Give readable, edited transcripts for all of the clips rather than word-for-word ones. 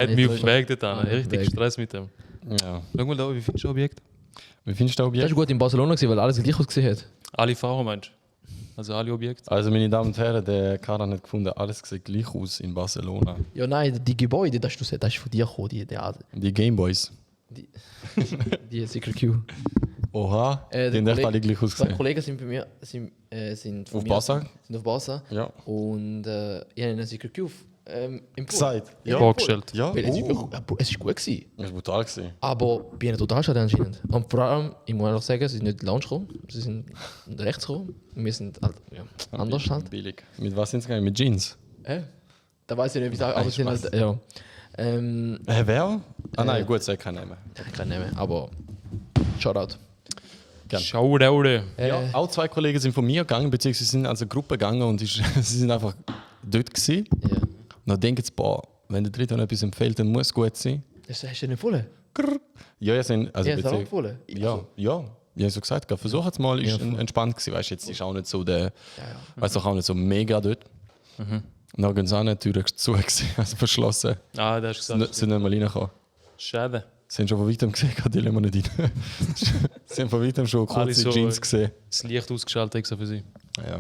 Hat mich auf den Weg dort richtig Stress mit dem. Ja. Schau mal da, wie findest du das Objekt? Wie findest du das Das Objekt? war gut in Barcelona, weil alles gleich ausgesehen hat. Alle Fahrer meinst du? Also alle Objekte? Also meine Damen und Herren, der Karan hat gefunden, alles sieht gleich aus in Barcelona. Ja, nein, die Gebäude, das ist von dir gekommen, Die Gameboys. die Secret Q. Oha, Der die haben echt Kollege- alle gleich Zwei ausgesehen. Kollegen sind bei mir sind von Auf mir- Barca? Sind auf Barca. Ja. Und ich habe einen Secret Q empfohlen. Gesagt? Ja. Vorgestellt. Ja, Weil es ist gut gewesen. Das war brutal gewesen. Aber bei ihnen total schade anscheinend. Und vor allem, ich muss ehrlich sagen, sie sind nicht Lounge gekommen, sie sind rechts gekommen. Und wir sind halt, anders halt. Billig. Mit was sind sie gegangen? Mit Jeans? Da weiß ich nicht, wie es aber sie sind halt, ja. Wer? Ah nein, gut, sag keinen Namen. Ich kann nicht mehr, aber Shoutout. Gern. Schau da, oder? Ja, auch zwei Kollegen sind von mir gegangen, beziehungsweise sind als eine Gruppe gegangen und sie sind einfach dort gewesen. Ja. Und dann denken sie, boah, wenn der Dritte noch etwas empfiehlt, dann muss es gut sein. Hast du nicht empfohlen? Ja, ja, sind, also Ja, hast du auch bezieh- empfohlen? ja, ja. Ich habe so gesagt, versuch es mal, ist Ja, voll. entspannt gewesen. Weißt du, jetzt ist auch nicht so der, Ja. weißt du, auch nicht so mega dort. Und dann gehen sie an, die Tür ist zu gewesen, also verschlossen. Ah, das hast du Sie gesagt. sind nicht mal reingekommen. Schade. Sie haben schon von weitem gesehen, die lassen wir nicht rein. Sie haben von weitem schon Alle kurze so, Jeans gesehen. Das Licht ausgeschaltet extra für sie. Ja.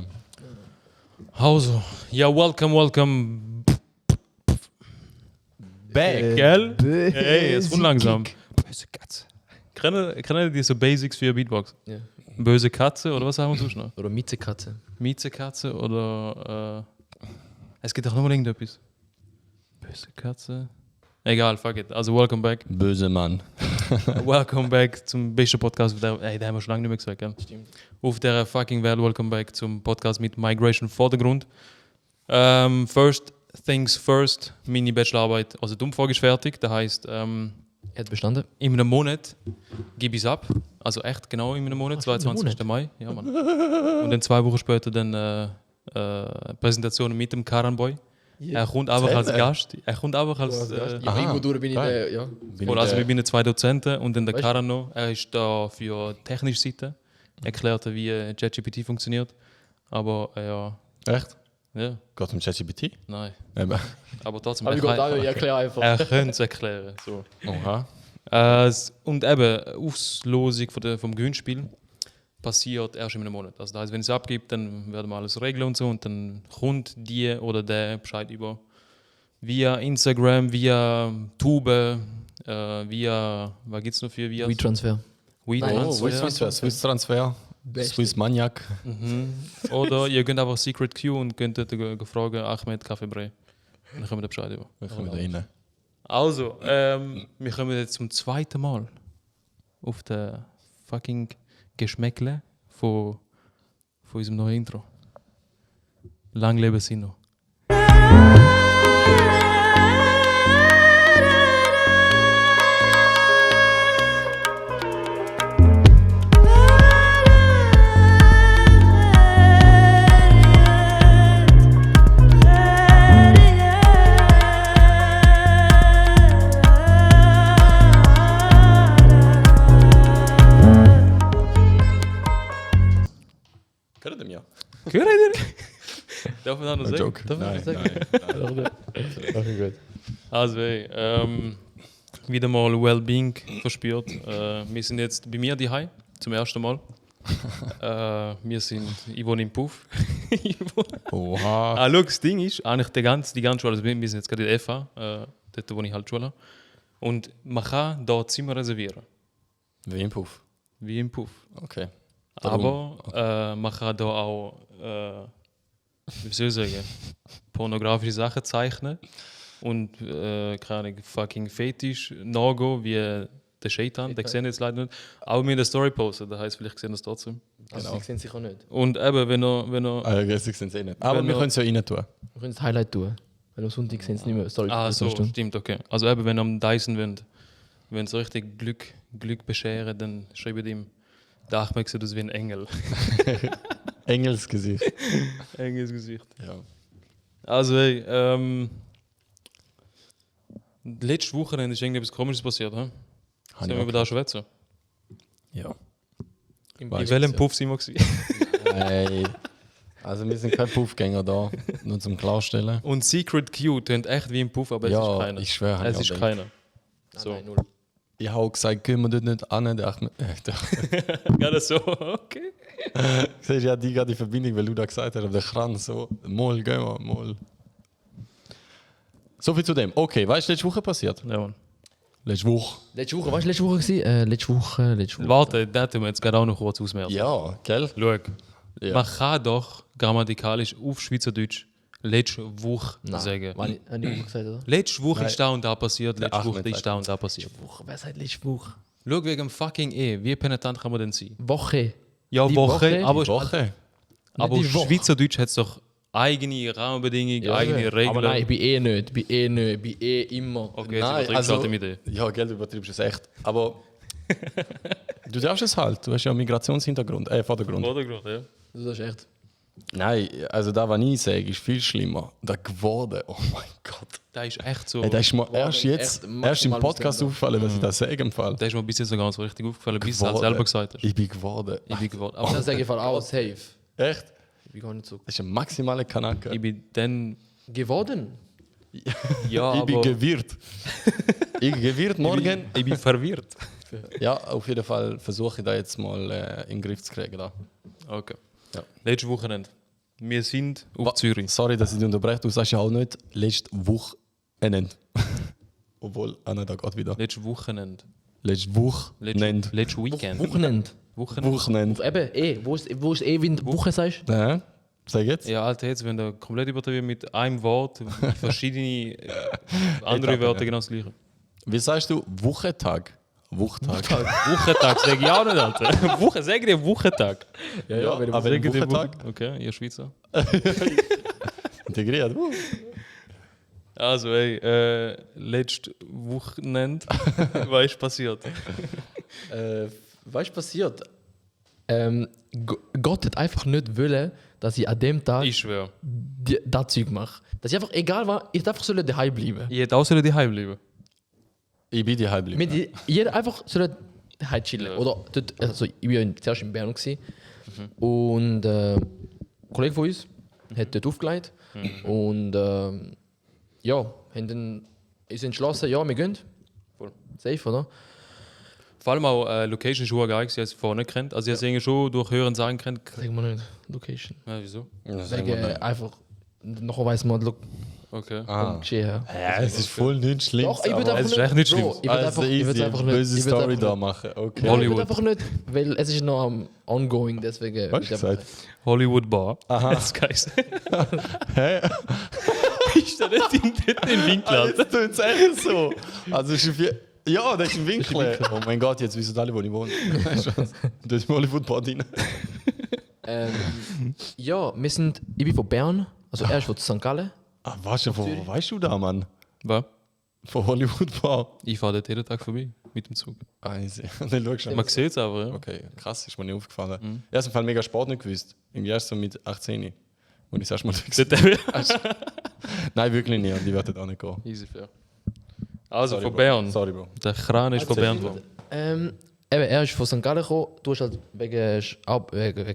Also, ja, welcome. Back! Gell? Hey, es kommt langsam. Böse Katze. Kennen die so Basics für Beatbox? Ja. Böse Katze oder was sagen wir sonst noch? Oder Miezekatze. Miezekatze oder. Es gibt auch noch mal irgendetwas. Böse Katze. Egal, fuck it. Also, welcome back. Böse Mann. Welcome back zum besten Podcast. Den haben wir schon lange nicht mehr gesagt, gell? Stimmt. Auf der fucking Welt, welcome back zum Podcast mit Migration Vordergrund. First things first, meine Bachelorarbeit, also die Umfrage ist fertig. Das heisst, Er hat bestanden. in einem Monat gebe ich es ab. Also echt genau in einem Monat, schon in einem 22. Mai. Ja, Mann. Und dann 2 Wochen später dann Präsentation mit dem Karanboy. Er kommt einfach als Gast. Er kommt einfach als. Ja, Aha, irgendwo durch bin ich geil. der, ja. Oder also wir sind 2 Dozenten und dann der Weißt du? Karan noch. Er ist da für die technische Seite. Erklärt, wie ChatGPT funktioniert. Aber Echt? ja, Geht um ChatGPT? nein. Eben. Aber trotzdem, Aber ich erkläre einfach. er könnte es erklären. So. Oha. Und eben, Auslosung vom Gewinnspiel passiert erst in einem Monat. Also das heißt, wenn ich es abgebe, dann werden wir alles regeln und so und dann kommt die oder der Bescheid über. Via Instagram, via Tube, via, was gibt es noch für via? WeTransfer. Oh, WeTransfer. Swiss Transfer. Beste. Swiss Maniac. Oder ihr könnt einfach Secret Q und könnt dort fragen, Ahmed Kaffeebrei. Dann kommen wir Bescheid über. Wir kommen da rein. Also, wir kommen jetzt zum zweiten Mal auf den fucking Geschmäckle von unserem neuen Intro. Lang lebe Sino. Kennt ihr mich? Hört ihr? Darf man das noch No sagen? joke. Darf man Nein, das nein. Okay, gut. Also, hey, wieder mal Wellbeing verspürt. Wir sind jetzt bei mir daheim zum ersten Mal. Ich wohne im Puff. Oha. Schau, das Ding ist, eigentlich die ganze Schule, also wir sind jetzt gerade in der FH, dort wo ich halt Schule habe. Und man kann da Zimmer reservieren, Wie im Puff. wie im Puff. Okay. Aber man kann da auch, wie soll ich sagen, pornografische Sachen zeichnen und, keine Ahnung, fucking Fetisch nachgehen, wie der Shaitan, den sehen jetzt leider nicht. Aber mir in der Story posten, das heisst, vielleicht sehen das trotzdem. Also, Genau. sie sehen sicher nicht. Und eben, wenn er Gestern sind sie nicht. Aber Wenn wir er- können es ja rein tun. Wir können das Highlight tun. Weil am Sonntag sehen sie nicht mehr. Sorry. Ah, so, stimmt. stimmt, okay. Also eben, wenn ihr am Dyson wollt, wenn es richtig Glück bescheren, dann schreibt ihm, der Ahmed sieht aus wie ein Engel. Engelsgesicht. Engels Gesicht. Ja. Also, hey, letzte Wochenende ist irgendetwas Komisches passiert, hä? Sollen wir über das schwätzen? Ja. Im Weiß In welchem Puff sind wir gewesen? Hey. Also wir sind kein Puffgänger da, nur zum Klarstellen. Und Secret Q tönt echt wie ein Puff, aber es Ja, ist keiner. ich schwöre, Es ist keiner. So. Nein, null. Ich habe auch gesagt, können wir dort nicht an, der Achmed. Ja, das so, okay. Siehst du, ja, die Verbindung, weil du da gesagt hast, auf der Kranz, so, mal, gehen wir, mal. So viel zu dem. Okay, weißt du, letzte Woche passiert? Ja, Mann. Letzte Woche. Letzte Woche, weißt du, letzte Woche gewesen? Letzte Woche. Warte, das tun wir jetzt gerade auch noch kurz ausmerzen. Ja, gell? Schau, Ja. man kann doch grammatikalisch auf Schweizerdeutsch letzte Woche Nein, sagen. habe ich nicht gesagt, oder? Letzte Woche Nein. ist da und da passiert, Der letzte Woche Ahmed ist da und da passiert. Woche, wer sagt letzte Woche? Schau wegen dem fucking Wie penetrant kann man denn sein? Woche. Ja, Die Woche, Woche? aber, Woche. aber Die Woche. Schweizerdeutsch hat es doch eigene Rahmenbedingungen, eigene Regeln. Aber nein, ich bin eh nicht. Ich bin eh immer. Okay, Nein, jetzt übertreibst du halt mit dir. ja, gell, du übertreibst es echt. Aber du darfst es halt. Du hast ja einen Migrationshintergrund, Vordergrund. Vordergrund, ja. Das ist echt. Nein, also da, was ich sage, ist viel schlimmer. Da geworden, oh mein Gott. Das ist echt so. Hey, das ist mir erst jetzt, echt erst im maximal Podcast ausgehend. aufgefallen, dass ich das sage im Fall. Das ist mir bis jetzt noch gar nicht so richtig aufgefallen, bis du halt Geworden. selber gesagt hast. Ich bin geworden. Ich bin geworden. Das Aber sage ich voll auch safe. Echt? Ich bin gar nicht so. Das ist ein maximaler Kanake. ich bin dann. Geworden? Ja, Ich bin aber gewirrt. Ich gewirrt morgen. ich bin verwirrt. Ja, auf jeden Fall versuche ich da jetzt mal in den Griff zu kriegen. Da. Okay. Ja. Letztes Wochenende. Wir sind auf Zürich. Sorry, dass ich dich unterbreche. Du sagst ja auch nicht letzte Wochenende. Obwohl, Anna da geht wieder. Letztes Wochenende. Letzte Wochenende. Letztes Weekend. Wochenende. Wochenende. Wochenende. Eben, wo ist wenn du Woche sagst? Ja, sag jetzt. Ja, Alter, jetzt, wenn du komplett übertrieben mit einem Wort verschiedene andere Etappen, Wörter ja. genau das gleiche. Wie sagst du Wochentag? Wochtag. Wochentag sage ich auch nicht, Alter. Woche, sag dir Wochentag. Ja, wenn du aber Sag dir Wochentag Okay, ihr Schweizer. integriert. Also, ey, letztes Wochenende, was ist passiert? Was ist passiert? Gott hat einfach nicht wollen, dass ich an dem Tag Ich schwöre. das Zeug mache. Dass ich einfach, egal was, ich einfach soll daheim bleiben. Ich hätte auch so daheim bleiben. Ich bin die halb Mit jeder einfach soll daheim chillen. Ja. Oder dort, also ich war ja zuerst in Bern gewesen, und ein Kollege von uns hat dort aufgelegt und ja, haben dann ist entschlossen, ja, wir gehen. Voll. Safe, oder? Vor allem auch Location ist schon geil, sie es vorher nicht kennt. Also, ich habe schon durch Hören sagen kennt. Sagen wir nicht. Location. Ja, wieso? Wegen einfach, nachher weiss man, look, Okay. vom Geschehen her. Ja, es ist voll nicht schlimm. Doch, ich würde es einfach ist echt nicht Bro, schlimm. ich würde einfach, ich würde einfach nicht. böse Ich würde Story einfach da nicht. machen. Okay. Ich würde Hollywood. einfach nicht, weil es ist noch am ongoing, deswegen. Was hast du gesagt? Hollywood Bar. Aha. Das geheißen. Hä? Ist der nicht in den Winkel, Alter? Jetzt tut es echt so. Also, es ist ja, das ist ein Winkel. Oh mein Gott, jetzt wissen alle, wo ich wohne. Das ist im Hollywood-Bad rein. Ja, ich bin von Bern, also er ist von St. Gallen. Ah, weißt du, wo weißt du da, Mann? Was? Von Hollywood-Bar. Ich fahre dort jeden Tag vorbei mit dem Zug. Ah, ich sehe. Dann schau schon. Man sieht es aber, ja. Okay, krass, ist mir nicht aufgefallen. Ich habe im Fall mega Sport nicht gewusst. Irgendwie erst so mit 18, wo ich das erste Mal Dort Nein, wirklich nicht. Und die werden auch nicht gehen. Easy fair. Also Sorry, von Bro. Bern. Sorry, Bro. Der Kran ist von Bern gekommen. Eben, er ist von St. Gallen gekommen, du hast halt wegen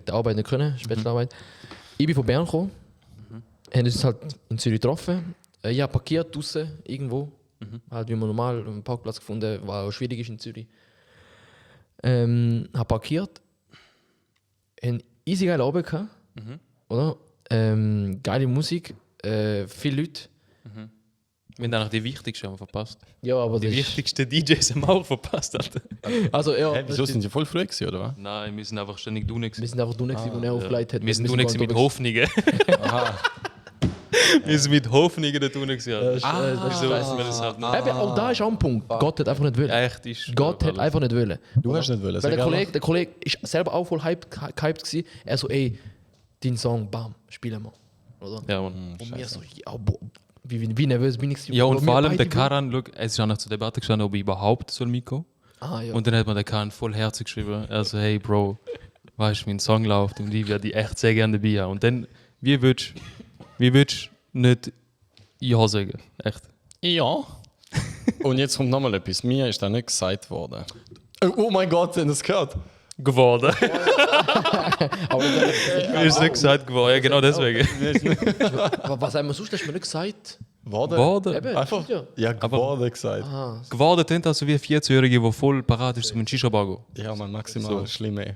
der Arbeit nicht können, Bachelorarbeit. Ich bin von Bern gekommen, haben uns halt in Zürich getroffen. Ich habe parkiert draußen irgendwo, halt wie man normal einen Parkplatz gefunden, was auch schwierig ist in Zürich. Habe parkiert, einen easy geilen Abend gehabt, oder? Geile Musik, viele Leute. Wir haben eigentlich die wichtigsten haben wir verpasst. Ja, aber Die das ist, wichtigsten DJs haben wir auch verpasst, Alter. also ja, Hä, wieso sind sie voll früh gewesen, oder was? Nein, wir sind einfach ständig du wir nichts. sind einfach du nicht, wo er aufgelegt hat. Wir sind du müssen nichts gar mit nicht- Hoffnungen. Aha. Wir sind mit Hoffnungen da tun nichts. Das ist Wieso scheiße. ist mir das halt nicht? Eben, auch da ist auch ein Punkt. Gott hat einfach nicht wollen. Echt ist. Gott hat einfach nicht wollen. Du hast nicht wollen. Weil sag der Kollege ist selber auch voll gehypt gewesen. Er so, ey, dein Song, bam, spielen wir. Oder? Ja, Mann. Und mir so, ja, boah, wie nervös bin ich. Ja, und Bro, vor wir allem beide der Karan, look, es ist auch noch zur Debatte gestanden, ob ich überhaupt soll mitkommen. Ah, ja. Und dann hat mir der Karan voll herzig geschrieben. Also, hey Bro, weißt du, mein Song läuft und ich werde die echt sehr gerne dabei haben. Und dann, wie würdest du nicht Ja sagen? Echt? Ja. Und jetzt kommt nochmal etwas. Mir ist da nicht gesagt worden. Oh mein Gott, hast du das gehört? Geworden. Aber Mir ist nicht gesagt geworden, ja, genau deswegen. was haben wir sonst? Hast du mir nicht gesagt? Geworden? Eben, Einfach? ja. Ja, geworden gesagt. Ah, Geworden klingt also wie ein 14-Jähriger, der voll parat ist, um einen Shisha-Bar zu gehen. Ja, man, maximal So. schlimm, ey.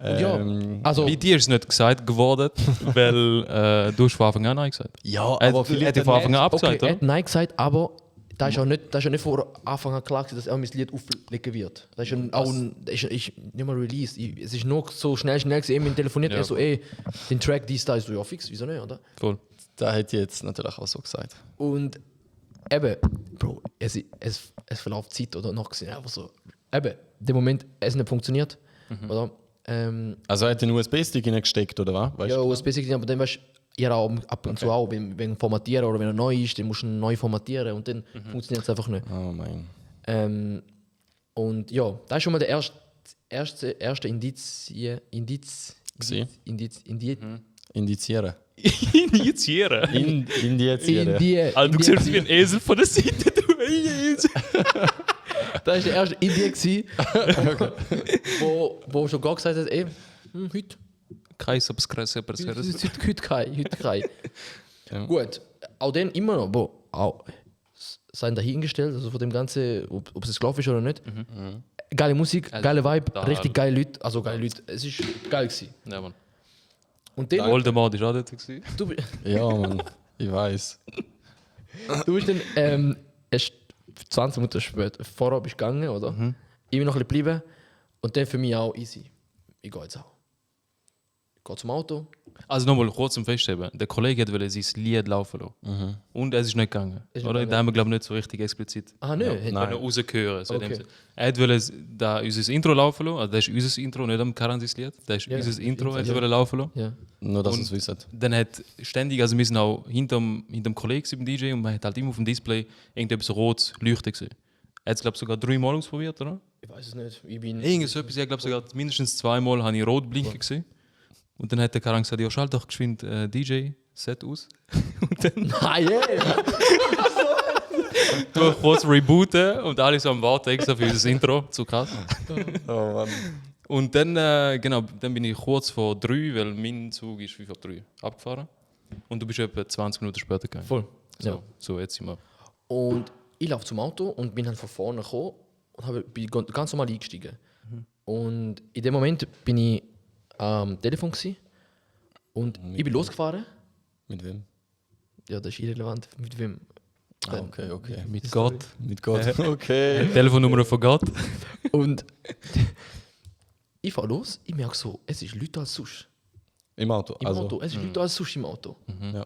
ja, also, Bei dir ist es nicht gesagt geworden, weil du hast von Anfang an Nein gesagt. Ja, Er aber hat vielleicht von Anfang an okay, abgesagt, er oder? hat Nein gesagt, aber da ist ja nicht vor Anfang an klar gewesen, dass er mein Lied auflegen wird. Das ist ja auch nicht mal Release. Es ist nur so schnell gewesen, mit telefoniert, Ja. er so, den Track, dies, da ist so, ja fix, wieso nicht, oder? Voll. da hätte ich jetzt natürlich auch so gesagt. Und eben, Bro, es verläuft Zeit oder noch gesehen, einfach so. Eben, der Moment, es nicht funktioniert, oder? Also er hat den USB-Stick reingesteckt, oder was? Weißt Ja, du? USB-Stick, aber dann weißt du, ja, auch ab und zu auch, wegen Formatieren oder wenn er neu ist, dann musst du ihn neu formatieren und dann funktioniert es einfach nicht. Oh mein. Und ja, das ist schon mal der erste Indiz. Gewesen? Indizieren. Indizieren. Injizieren. Indizieren. Also, du siehst wie ein Esel von der Seite, du Esel. Das war der erste Indie, wo schon gar gesagt hat, heute. Kreis, aber Kreis, aber Heute kein. Ja. Gut, auch dann immer noch, wo auch sein dahingestellt, also von dem Ganzen, ob es gelaufen ist oder nicht. Geile Musik, Also, geile Vibe, total. richtig geile Leute, also geile Leute. Es ist geil gewesen. Ja, Mann. Und dann, Voldemort ist auch dort gewesen. du, Ja, Mann. Ich weiß. du bist dann erst 20 Minuten später, vorher bist du gegangen, oder? Ich bin noch ein bisschen geblieben und dann für mich auch easy. Ich gehe jetzt auch. Ich gehe zum Auto. Also nochmal kurz zum Festheben. Der Kollege wollte sein Lied laufen lassen. Und es ist nicht gegangen. Ist Oder? nicht Da haben wir, glaube ich, nicht so richtig explizit Ah, nö. Nein. rausgehören. So in dem Okay. Sinne. Er wollte da unser Intro laufen lassen. Also das ist unser Intro, nicht am Karansis Lied. Das ist Ja, unser Intro, ja. er wollte laufen lassen. Ja. Nur, dass Und- ihr es wisst. Dann hat ständig, also wir sind auch hinterm Kollegen beim DJ und man hat halt immer auf dem Display irgendetwas rotes leuchten gesehen. Er hat es, glaube ich, sogar 3 Mal ausprobiert, oder? Ich weiß es nicht. Ich bin. Irgend so etwas, ich glaube sogar mindestens 2 Mal habe ich rot blinken gesehen. Und dann hat der Karan gesagt, ja, schalt doch geschwind DJ-Set aus. Und dann Nein, yeah. du kurz rebooten und alle so am Warten extra für unser Intro, zu krass. Oh Mann. Und dann, genau, dann bin ich kurz vor 3, weil mein Zug ist 5 ab 3 abgefahren. Und du bist etwa 20 Minuten später gegangen. Voll. So, Ja. so jetzt sind wir. Und ich laufe zum Auto und bin dann von vorne gekommen und bin ganz normal eingestiegen. Und in dem Moment bin ich am Telefon gewesen und ich bin losgefahren. Mit wem? Ja, das ist irrelevant. Mit wem? Ah, okay. Mit Gott. Mit Gott. Okay. Telefonnummer von Gott. Und ich fahre los, ich merke so, es ist Leute als sonst. Im Auto. Im Also, Auto. Es ist Leute als sonst im Auto. ja.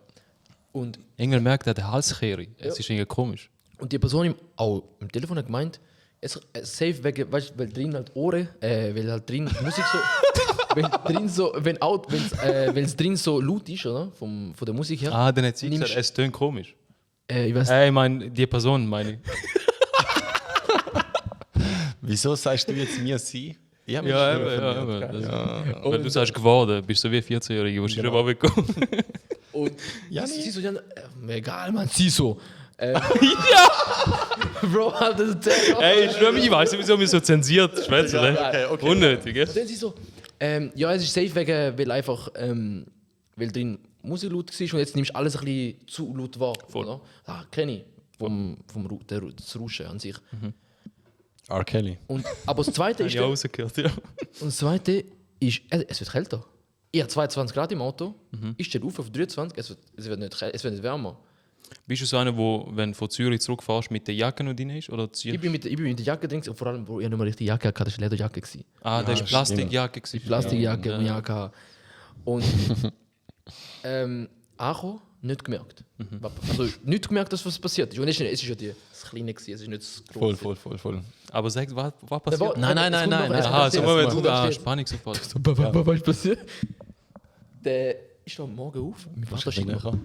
Und, Irgendwann merkt er den Halskehre. Es ist irgendwie komisch. und die Person auch im Telefon hat gemeint, es safe wegen, weißt, weil drin halt Ohren, weil halt drin Musik so, wenn es drin so laut ist, oder? Von der Musik her. Ah, dann hat sie Nimmst- gesagt, es tönt komisch. Ich weiß Ich meine, die Person, meine ich. Wieso sagst du jetzt mir sie? Ich hab mich Ja, schon eben, ja, verwirrt. eben. Ja. Weil du sagst geworden, bist so wie ein 14-Jähriger, wo schon mal wegkommen. Und Ja, sie so, mir egal, man, sie so. Ja! Bro, halt das erzählt. Ey, ich weiß sowieso, wir so zensiert schwätzen, Ja, ne? okay. Unnötig, gell? Dann sie so, ja, es ist safe wegen, weil einfach, weil drin Musik laut war und jetzt nimmst du alles ein bisschen zu laut wahr. Voll. Oder? Ah, kenne ich. Das Rauschen an sich. R. Kelly. Aber das Zweite Hab ist, ich auch rausgehört, ja. und das Zweite ist, es wird kälter. Ich habe 22 Grad im Auto, ich stehe auf 23, es wird nicht wärmer. Bist du so einer, wo, wenn du von Zürich zurückfährst, mit der Jacke noch drin ist? Oder Ich ziehst? bin mit der Jacke drin und vor allem, Bro, ich habe nicht mal richtig Jacke gehabt, das war Lederjacke. Gewesen. Ah, das Ja, war Plastikjacke. gewesen. Plastikjacke, Ja. die Jacke. Und angekommen, nicht gemerkt. Also nicht gemerkt, dass was passiert ist. Und es ist ja das Kleine gewesen, es ist nicht das Große. Voll. Aber sag, was passiert? Nein, nein, es kommt nein, noch- nein. es Aha, kommt so noch- Moment, es kommt noch- Spannung sofort. Was ist passiert? Der ist am Morgen auf. Mein Vater schickt mir,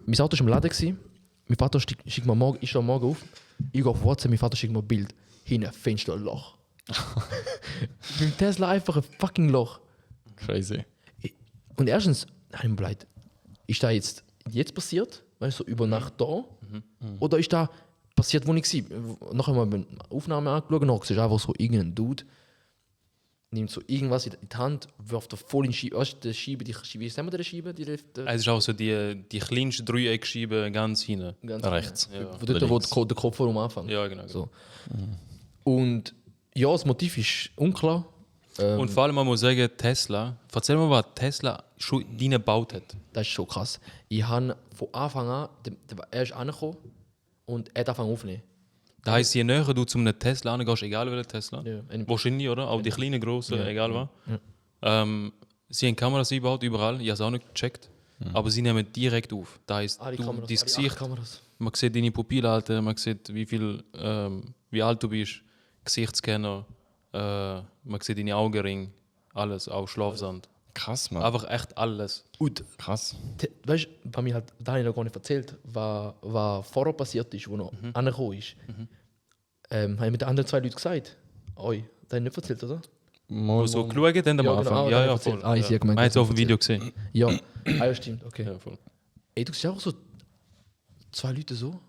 mein Auto war im Laden. Gewesen. Mein Vater schickt mir morgen, ich stehe am Morgen auf. Ich gehe auf WhatsApp, mein Vater schickt mir ein Bild. Hinten Fenster ein Loch. Mit dem Tesla einfach ein fucking Loch. Crazy. Und erstens, nein, bleibt. Ist da jetzt passiert? Weißt du, so über Nacht da? Oder ist da passiert, wo ich war? Nachher mal eine Aufnahme angeschaut und dann siehst du einfach so irgendein Dude nimmt so irgendwas in die Hand, wirft er voll in die Scheibe. Weißt du, die Scheibe, wie sagen wir die Scheibe? Es ist auch so die kleinste Dreieckscheibe ganz hinten. Ganz Rechts. Ja. Dort, wo der Kopf am Anfang. Ja, genau. So. Und ja, das Motiv ist unklar. Und vor allem, man muss sagen, Tesla, erzähl mal, was Tesla schon gebaut hat. Das ist schon krass. Ich habe von Anfang an, er ist angekommen und er hat angefangen aufnehmen. Das heisst, je näher du zu einem Tesla angehst, egal welcher Tesla, Ja, wahrscheinlich, oder? Auch die kleinen, grossen, egal was. Sie haben Kameras eingebaut, überall, ich habe es auch nicht gecheckt. Aber sie nehmen direkt auf. Das heisst, Die du, Kameras, dein die Gesicht, Kameras. man sieht deine Pupillenalter, man sieht, wie alt du bist, Gesichtsscanner, man sieht deine Augenringe, alles, auch Schlafsand. Krass, Mann. Einfach echt alles. Und Krass. weißt du, was mir halt Daniel noch gar nicht erzählt, was vorher passiert ist, wo noch angekommen ist. Habe ich mit den anderen 2 Leuten gesagt. Oi, das habe ich nicht erzählt, oder? Wo so geschaut haben am Ja, Anfang. genau, Ja, das ja, hab ich voll. erzählt. Ah, ich Ja. sehe gemeint, Man hat es das auf dem Video gesehen. Ja, ja stimmt, okay. Ja, voll. Ey, du siehst auch so 2 Leute so.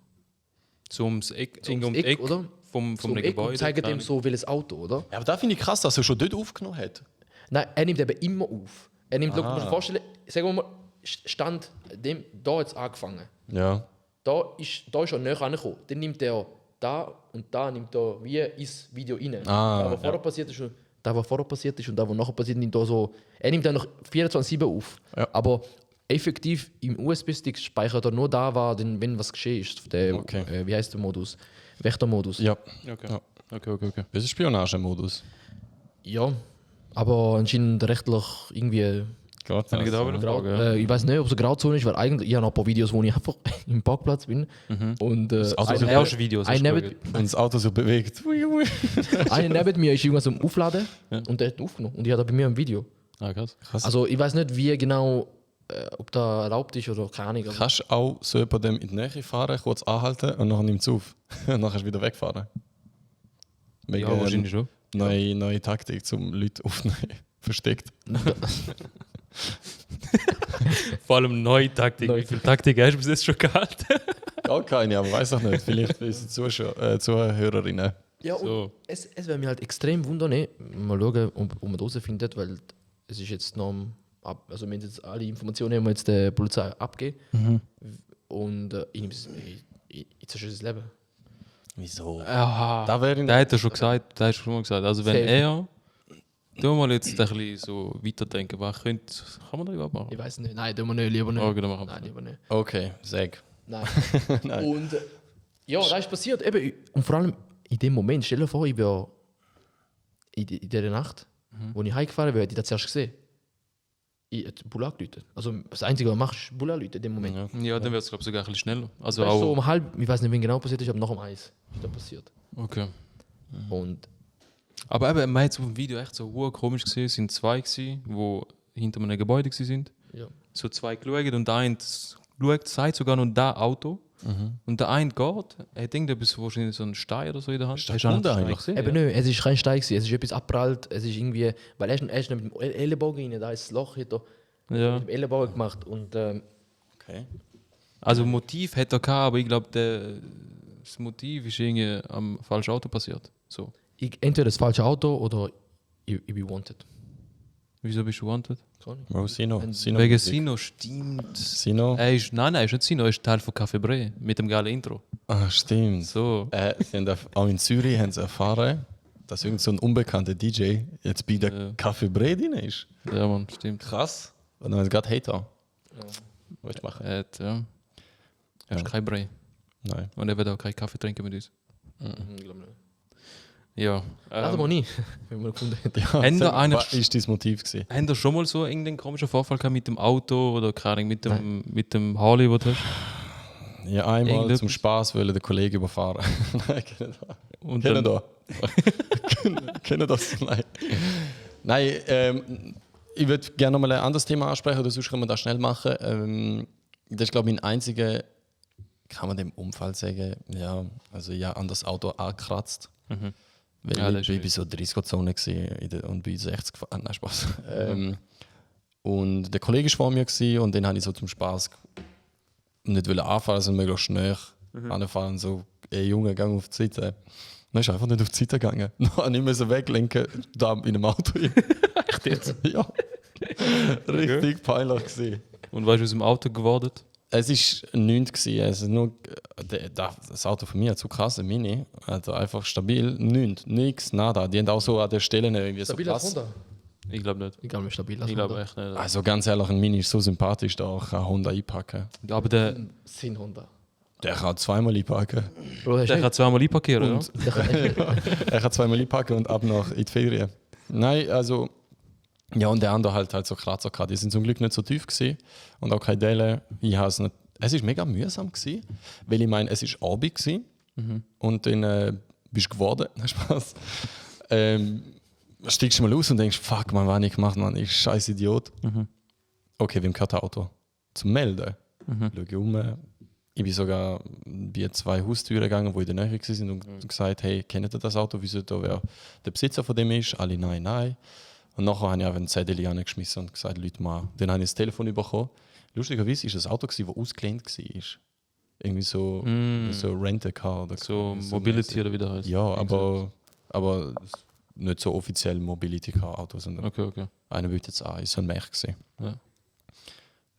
So ums Eck, So eng ums ums Eck, Eck oder? vom So um Eck Gebäude. und zeigen keine dem so welches Auto, oder? Ja, aber da finde ich krass, dass er schon dort aufgenommen hat. Nein, er nimmt eben immer auf. Er nimmt, du musst dir vorstellen, sagen wir mal, Stand dem da jetzt angefangen. Ja. Da ist er näher angekommen. Dann nimmt er da und da nimmt er wie ins Video rein. Da, was vorher passiert ist, da, was vorher passiert ist und da, was nachher passiert, nimmt er so. Er nimmt dann noch 24/7 auf. Ja. Aber effektiv im USB-Stick speichert er nur da, wenn was geschehen ist. Der, Okay. wie heißt der Modus? Wächtermodus. Ja. Ahnung. Okay. Ja. Okay. Das ist Spionagemodus. Ja, aber anscheinend rechtlich irgendwie. Geht Kann ich da wieder Grau, fragen? Ja. ich weiß nicht, ob es eine Grauzone ist, weil eigentlich ich habe noch ein paar Videos, wo ich einfach im Parkplatz bin. Und Auto Also so erste Videos. ein hast du neben, geschaut. Und das Auto so bewegt. einer neben mir ist irgendwas am Aufladen und der hat ihn aufgenommen. Und ich habe das bei mir im Video. Ah, krass. Krass. Also ich weiß nicht, wie genau, ob da erlaubt ist oder keine Ahnung. Aber Kannst du auch so jemandem in die Nähe fahren, kurz anhalten und nachher nimmt es auf. Und dann kannst du wieder wegfahren. Ja, wahrscheinlich schon. Neue Taktik, um Leute aufzunehmen. Versteckt. Vor allem neue Taktik. Neue Wie viel Taktik hast du bis jetzt schon gehalten? Gar keine, aber weiß auch nicht. Vielleicht für unsere Zuhörerinnen. ja, und So. es wäre mir halt extrem wundern. Mal schauen, ob man das findet, weil es ist jetzt noch also wir haben jetzt alle Informationen haben wir jetzt der Polizei abgegeben. Und ich nehme es, ich zerstöre das Leben. Wieso? Aha. Da wäre Da hat er schon gesagt, da hast du schon mal gesagt. Also wenn Safe. er, tu mal jetzt ein bisschen so weiterdenken, was kann man da überhaupt machen? Ich weiß nicht. Nein, tun wir nicht, lieber nicht. Okay, dann machen wir Nein, lieber nicht. Okay, sag. Nein. Und ja, das ist passiert. Eben, und vor allem in dem Moment, stell dir vor, ich wäre in dieser Nacht, wo ich heimgefahren wäre, hätte ich das zuerst gesehen. Ich hätte Bull angerufen. Also das Einzige, was du machst, ist Bull anrufen in dem Moment. Ja. Ja, dann wird es glaube ich sogar ein bisschen schneller. Also Weißt du, so auch. um halb, ich weiß nicht, wann genau passiert ist, aber nach um 1 ist das passiert. Okay. Und Aber eben, man hat es auf dem Video echt so komisch gesehen. Es sind 2 gewesen, die hinter einem Gebäude sind. ja. So 2 geschaut und der eine schaut, sagt sogar noch da Auto. Und der eine geht, er denkt, etwas wahrscheinlich so ein Stein oder so in der Hand. Ist das Hast du auch Hunde den Stein eigentlich? gesehen? Eben nicht, es ist kein Stein gewesen, es ist etwas abprallt, es ist irgendwie, weil er ist nicht mit dem Ellenbogen rein, da ist das Loch, hat er Ja. mit dem Ellenbogen gemacht und Okay. Also Motiv hätte er gehabt, aber ich glaube, das Motiv ist irgendwie am falschen Auto passiert. So. entweder das falsche Auto oder ich bin wanted. Wieso bist du wanted? Sorry. Bro, Sino. Wegen Sino stimmt. Sino. Nein, er ist nicht Sino, er ist Teil von Café Bre mit dem geilen Intro. Ah, stimmt. So. Sie haben auch in Zürich haben sie erfahren, dass irgend so ein unbekannter DJ jetzt bei der Ja. Café Bre drin ist. Ja, Mann, stimmt. Krass. Und dann haben sie gerade Hater. Was ich machen? Ja. Er ist kein Bre. Nein. Und er wird auch keinen Kaffee trinken mit uns. Ich glaube nicht. Ja. Lass mal nie, wenn man gefunden hat. Ja, Haben da sag, einer- was ist dein Motiv gewesen? Haben ihr schon mal so irgendeinen komischen Vorfall gehabt mit dem Auto oder keine Ahnung, mit dem Harley, den du hast? Ja, einmal Irgendetwas? zum Spaß wollen den Kollegen überfahren. Nein, Und kennen dann- da. Kennen das? Nein. Nein, ich würde gerne noch mal ein anderes Thema ansprechen, oder sonst können wir das schnell machen. Das ist, glaube ich, mein einziger, kann man dem Unfall sagen, ja, also ja, an das Auto angekratzt. Weil Ja, das ich ist war bei so 30er-Zone und bei 60 gefahren. Nein, Spaß. Und der Kollege war vor mir und den habe ich so zum Spaß nicht anfahren, sondern möglichst schnell anfahren. So, ey Junge, gang auf die Seite. Dann ist er einfach nicht auf die Seite gegangen. Dann nicht mehr so weglenken, da in einem Auto. Echt jetzt? Ja. Richtig peinlich gewesen. Und weißt du, aus dem Auto geworden? Es war nichts. Also nur, das Auto von mir hat so krasse Mini. Also einfach stabil, nichts, nada. Die haben auch so an der Stelle irgendwie Stabil so als Platz. Honda. Ich glaube nicht. Egal, wie stabil als Ich Honda. glaube echt nicht. Also ganz ehrlich, ein Mini ist so sympathisch, da kann Honda einpacken. Aber der Sin Honda. Der kann zweimal einpacken. Bro, das ist kann zweimal einparkieren, oder? Er kann zweimal einpacken und ab nach in die Ferien. Nein, also. Ja, und der andere halt so Kratzer gehabt. Die sind zum Glück nicht so tief gewesen und auch keine Delle. Ich habe es nicht. Es war mega mühsam gewesen, weil ich meine, es war Abend gewesen und dann bist du geworden. Spaß. Steigst du mal aus und denkst, fuck, man, was habe ich gemacht, man, ich scheiß Idiot. Okay, wem gehört das Auto? Zum Melden. Schau ich um. Ich bin sogar bei 2 Haustüren gegangen, die in der Nähe waren und gesagt, hey, kennt ihr das Auto? Wieso da wer der Besitzer von dem ist? Alle nein, nein. Und nachher habe ich einfach einen Zettel angeschmissen und gesagt, Leute mal. Dann habe ich das Telefon bekommen. Lustigerweise war das Auto, das ausgelehnt war. Irgendwie so, so Rent-a-Car. Oder So Mobility oder wie das heißt. Ja, aber nicht so offiziell Mobility-Car-Auto, sondern Okay. einer wird jetzt auch, ist so ein Mech gewesen. Ja.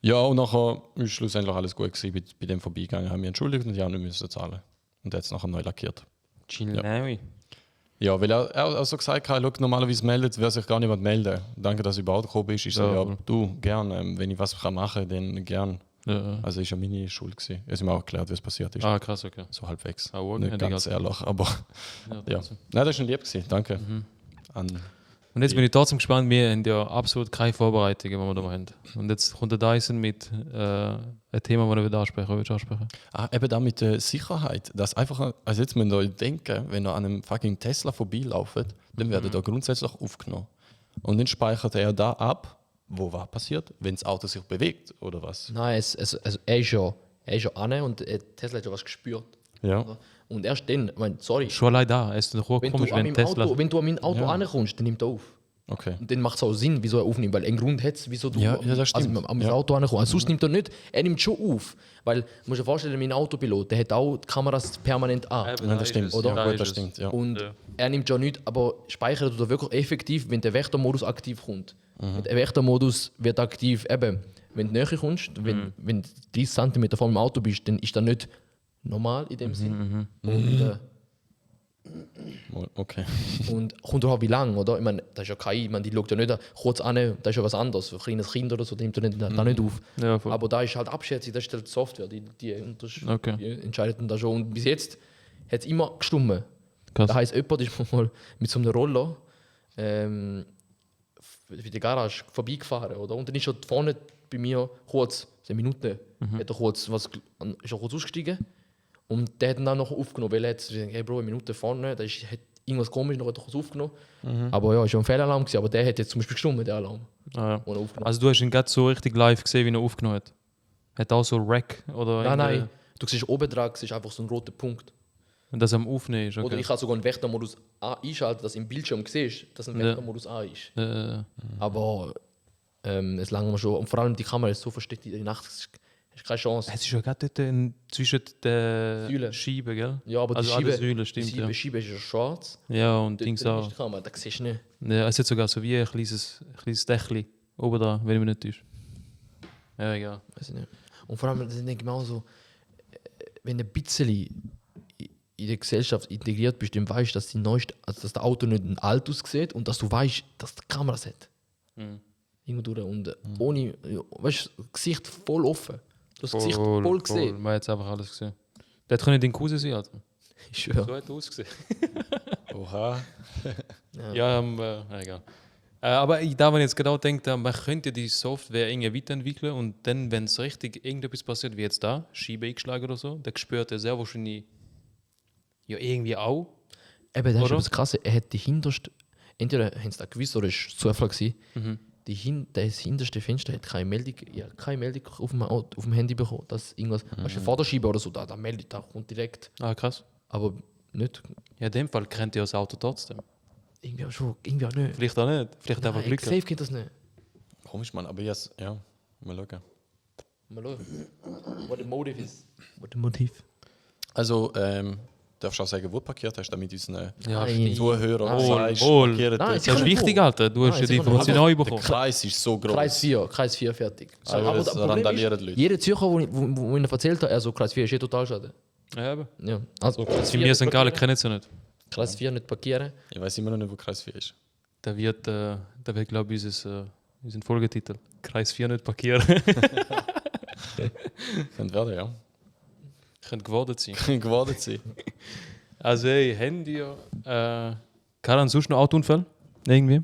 Ja, und nachher ist schlussendlich alles gut gewesen. Bei dem vorbeigegangen, haben wir entschuldigt und die haben nicht müssen zahlen. Und er hat es nachher neu lackiert. Chill. Ja, weil er so gesagt hat, schau, normalerweise meldet, würde sich gar niemand melden. Danke, dass du überhaupt gekommen bist. Ich so, Ja, ja, voll. du, gern. Wenn ich was machen kann, dann gern. Ja. Also ist ja meine Schuld gewesen. Es ist mir auch erklärt, wie es passiert ist. Ah, krass, okay. So halbwegs. Ah, wow, Nicht hätte ich ganz halt- ehrlich, aber ja. trotzdem. Nein, das war ein lieb gewesen. Danke. An Und jetzt bin ich trotzdem gespannt, wir haben ja absolut keine Vorbereitungen, die wir da haben. Und jetzt kommt der Dyson mit einem Thema, das ich ansprechen will. eben da mit der Sicherheit. Dass einfach, also jetzt müsst ihr euch denken, wenn ihr an einem fucking Tesla vorbeilauft, dann werdet ihr grundsätzlich aufgenommen. Und dann speichert er da ab, wo was passiert, wenn das Auto sich bewegt oder was. Nein, er ist ja an und Tesla hat ja was gespürt. Ja. Und erst dann, ich meine, sorry, Schon allein da, es ist doch wenn komisch, du, an wenn meinem Tesla... Auto, wenn du an mein Auto ankommst, dann nimmt er auf. Okay. Und dann macht es auch Sinn, wieso er aufnimmt, weil einen Grund hat es, wieso du Ja, das stimmt. an mein Ja. Auto ankommst. Also sonst nimmt er nicht, er nimmt schon auf. Weil, du musst dir vorstellen, mein Autopilot, der hat auch die Kameras permanent an. Ja, das stimmt, oder? Ja, gut, das stimmt. Ja. Und Ja. er nimmt ja nicht, aber speichert er wirklich effektiv, wenn der Wächtermodus aktiv kommt. Der Wächtermodus wird aktiv, eben, wenn du näher kommst, wenn du 30 cm vor dem Auto bist, dann ist das nicht normal in dem Sinn. Okay. Und kommt drauf, wie lang, oder? Ich meine, das ist ja KI, ich meine, die schaut ja nicht kurz an, das ist ja was anderes. Für ein kleines Kind oder so, die nimmt er da nicht auf. Ja, voll. Aber da ist halt Abschätzung, das ist halt die Software, die Okay. die entscheidet dann da schon. Und bis jetzt hat es immer gestummen. Krass. Das heisst, jemand ist mal mit so einem Roller bei der Garage vorbeigefahren, oder? Und dann ist er vorne bei mir kurz, 10 Minuten, hat er kurz ist er kurz ausgestiegen. Und der hat ihn dann noch aufgenommen, weil er hat gesagt, hey Bro, eine Minute vorne, da hat irgendwas komisch, noch hat er kurz aufgenommen. Aber ja, es war ein Fehlalarm gewesen, aber der hat jetzt zum Beispiel gestummt, der Alarm. Ah, ja. Den er aufgenommen. Also du hast ihn gerade so richtig live gesehen, wie er aufgenommen hat? Hat auch so Rack oder... Nein, du siehst oben dran, siehst einfach so einen roten Punkt. Und das am Aufnehmen ist, okay. Oder ich kann sogar einen Wächtermodus einschalten, dass du im Bildschirm siehst, dass ein Ja. Wächtermodus an ist. Aber es lange schon. Und vor allem die Kamera ist so versteckt in der Nacht, hast du keine Chance. Es ist ja gerade dort zwischen den Säulen. Scheiben, gell? Ja, aber Also die alle Scheibe, Säulen, stimmt, die Scheibe ist ja schwarz. Ja, und Dort Dings drin auch. ist die Kamera, das siehst du nicht. Ja, es hat sogar so wie ein kleines Dächli oben dran, wenn ich mich nicht täusche. Ja, egal. Weiß ich nicht. Und vor allem dann denke ich mir auch so, wenn du ein bisschen in der Gesellschaft integriert bist, dann weißt du, dass, also dass das Auto nicht ein alt aussieht und dass du weißt, dass die Kamera hat. Irgendwo durch. Und ohne, weißt du, das Gesicht voll offen. Das Gesicht voll gesehen. Man hat jetzt einfach alles gesehen. Der hätte dein Cousin sein, Alter. Ich schwöre. So hat er ausgesehen. Oha. Ja, egal. Aber ich da, wenn ich jetzt genau denke, man könnte die Software irgendwie weiterentwickeln und dann, wenn es richtig irgendetwas passiert, wie jetzt da, Scheibe eingeschlagen oder so, dann spürt er sehr wahrscheinlich ja irgendwie auch. Eben, das ist Oder? etwas Krasses. Er hat die hinterste, entweder haben sie das gewusst oder es war Zufall gewesen, das hinterste Fenster hat keine Meldung, auf dem Handy bekommen, dass irgendwas, weißt du, Vorderscheibe oder so, da meldet, da kommt direkt, Ah, krass. aber nicht, Ja, in dem Fall kennt ihr das Auto trotzdem. irgendwie auch schon, irgendwie auch nicht. Vielleicht auch nicht. Vielleicht einfach Nein, Glück. safe kennt das nicht. Komisch, Mann, aber jetzt, ja, mal schauen. Mal schauen, was der Motiv ist. Was der Motiv? Also, darfst du auch sagen, wo du parkiert hast, damit unseren Ja, Nein. stimmt. Zuhörern Nein. sagst, Wohl. parkiert Nein, dort. sie Das ist können wichtig, wo. Alter. Du hast Nein, ja sie die können Information wo. neu Der bekommen. Kreis ist so groß. Kreis 4 fertig. So, Aber das das Problem randalieren ist, die Leute. jeder Zürcher, wo ihnen erzählt hat, also Kreis 4 ist total schade. Ja, eben. Ja. Also, Kreis Für 4 mir nicht St. Gallen parkieren. kennen sie nicht. Kreis 4 nicht parkieren. Ich weiß immer noch nicht, wo Kreis 4 ist. Da wird glaube ich, unseren Folgetitel. Kreis 4 nicht parkieren. Könnte werden, ja. Könnte geworden sein. Geworden sein. Also, hey, haben die Karan sonst noch Autounfall? Irgendwie?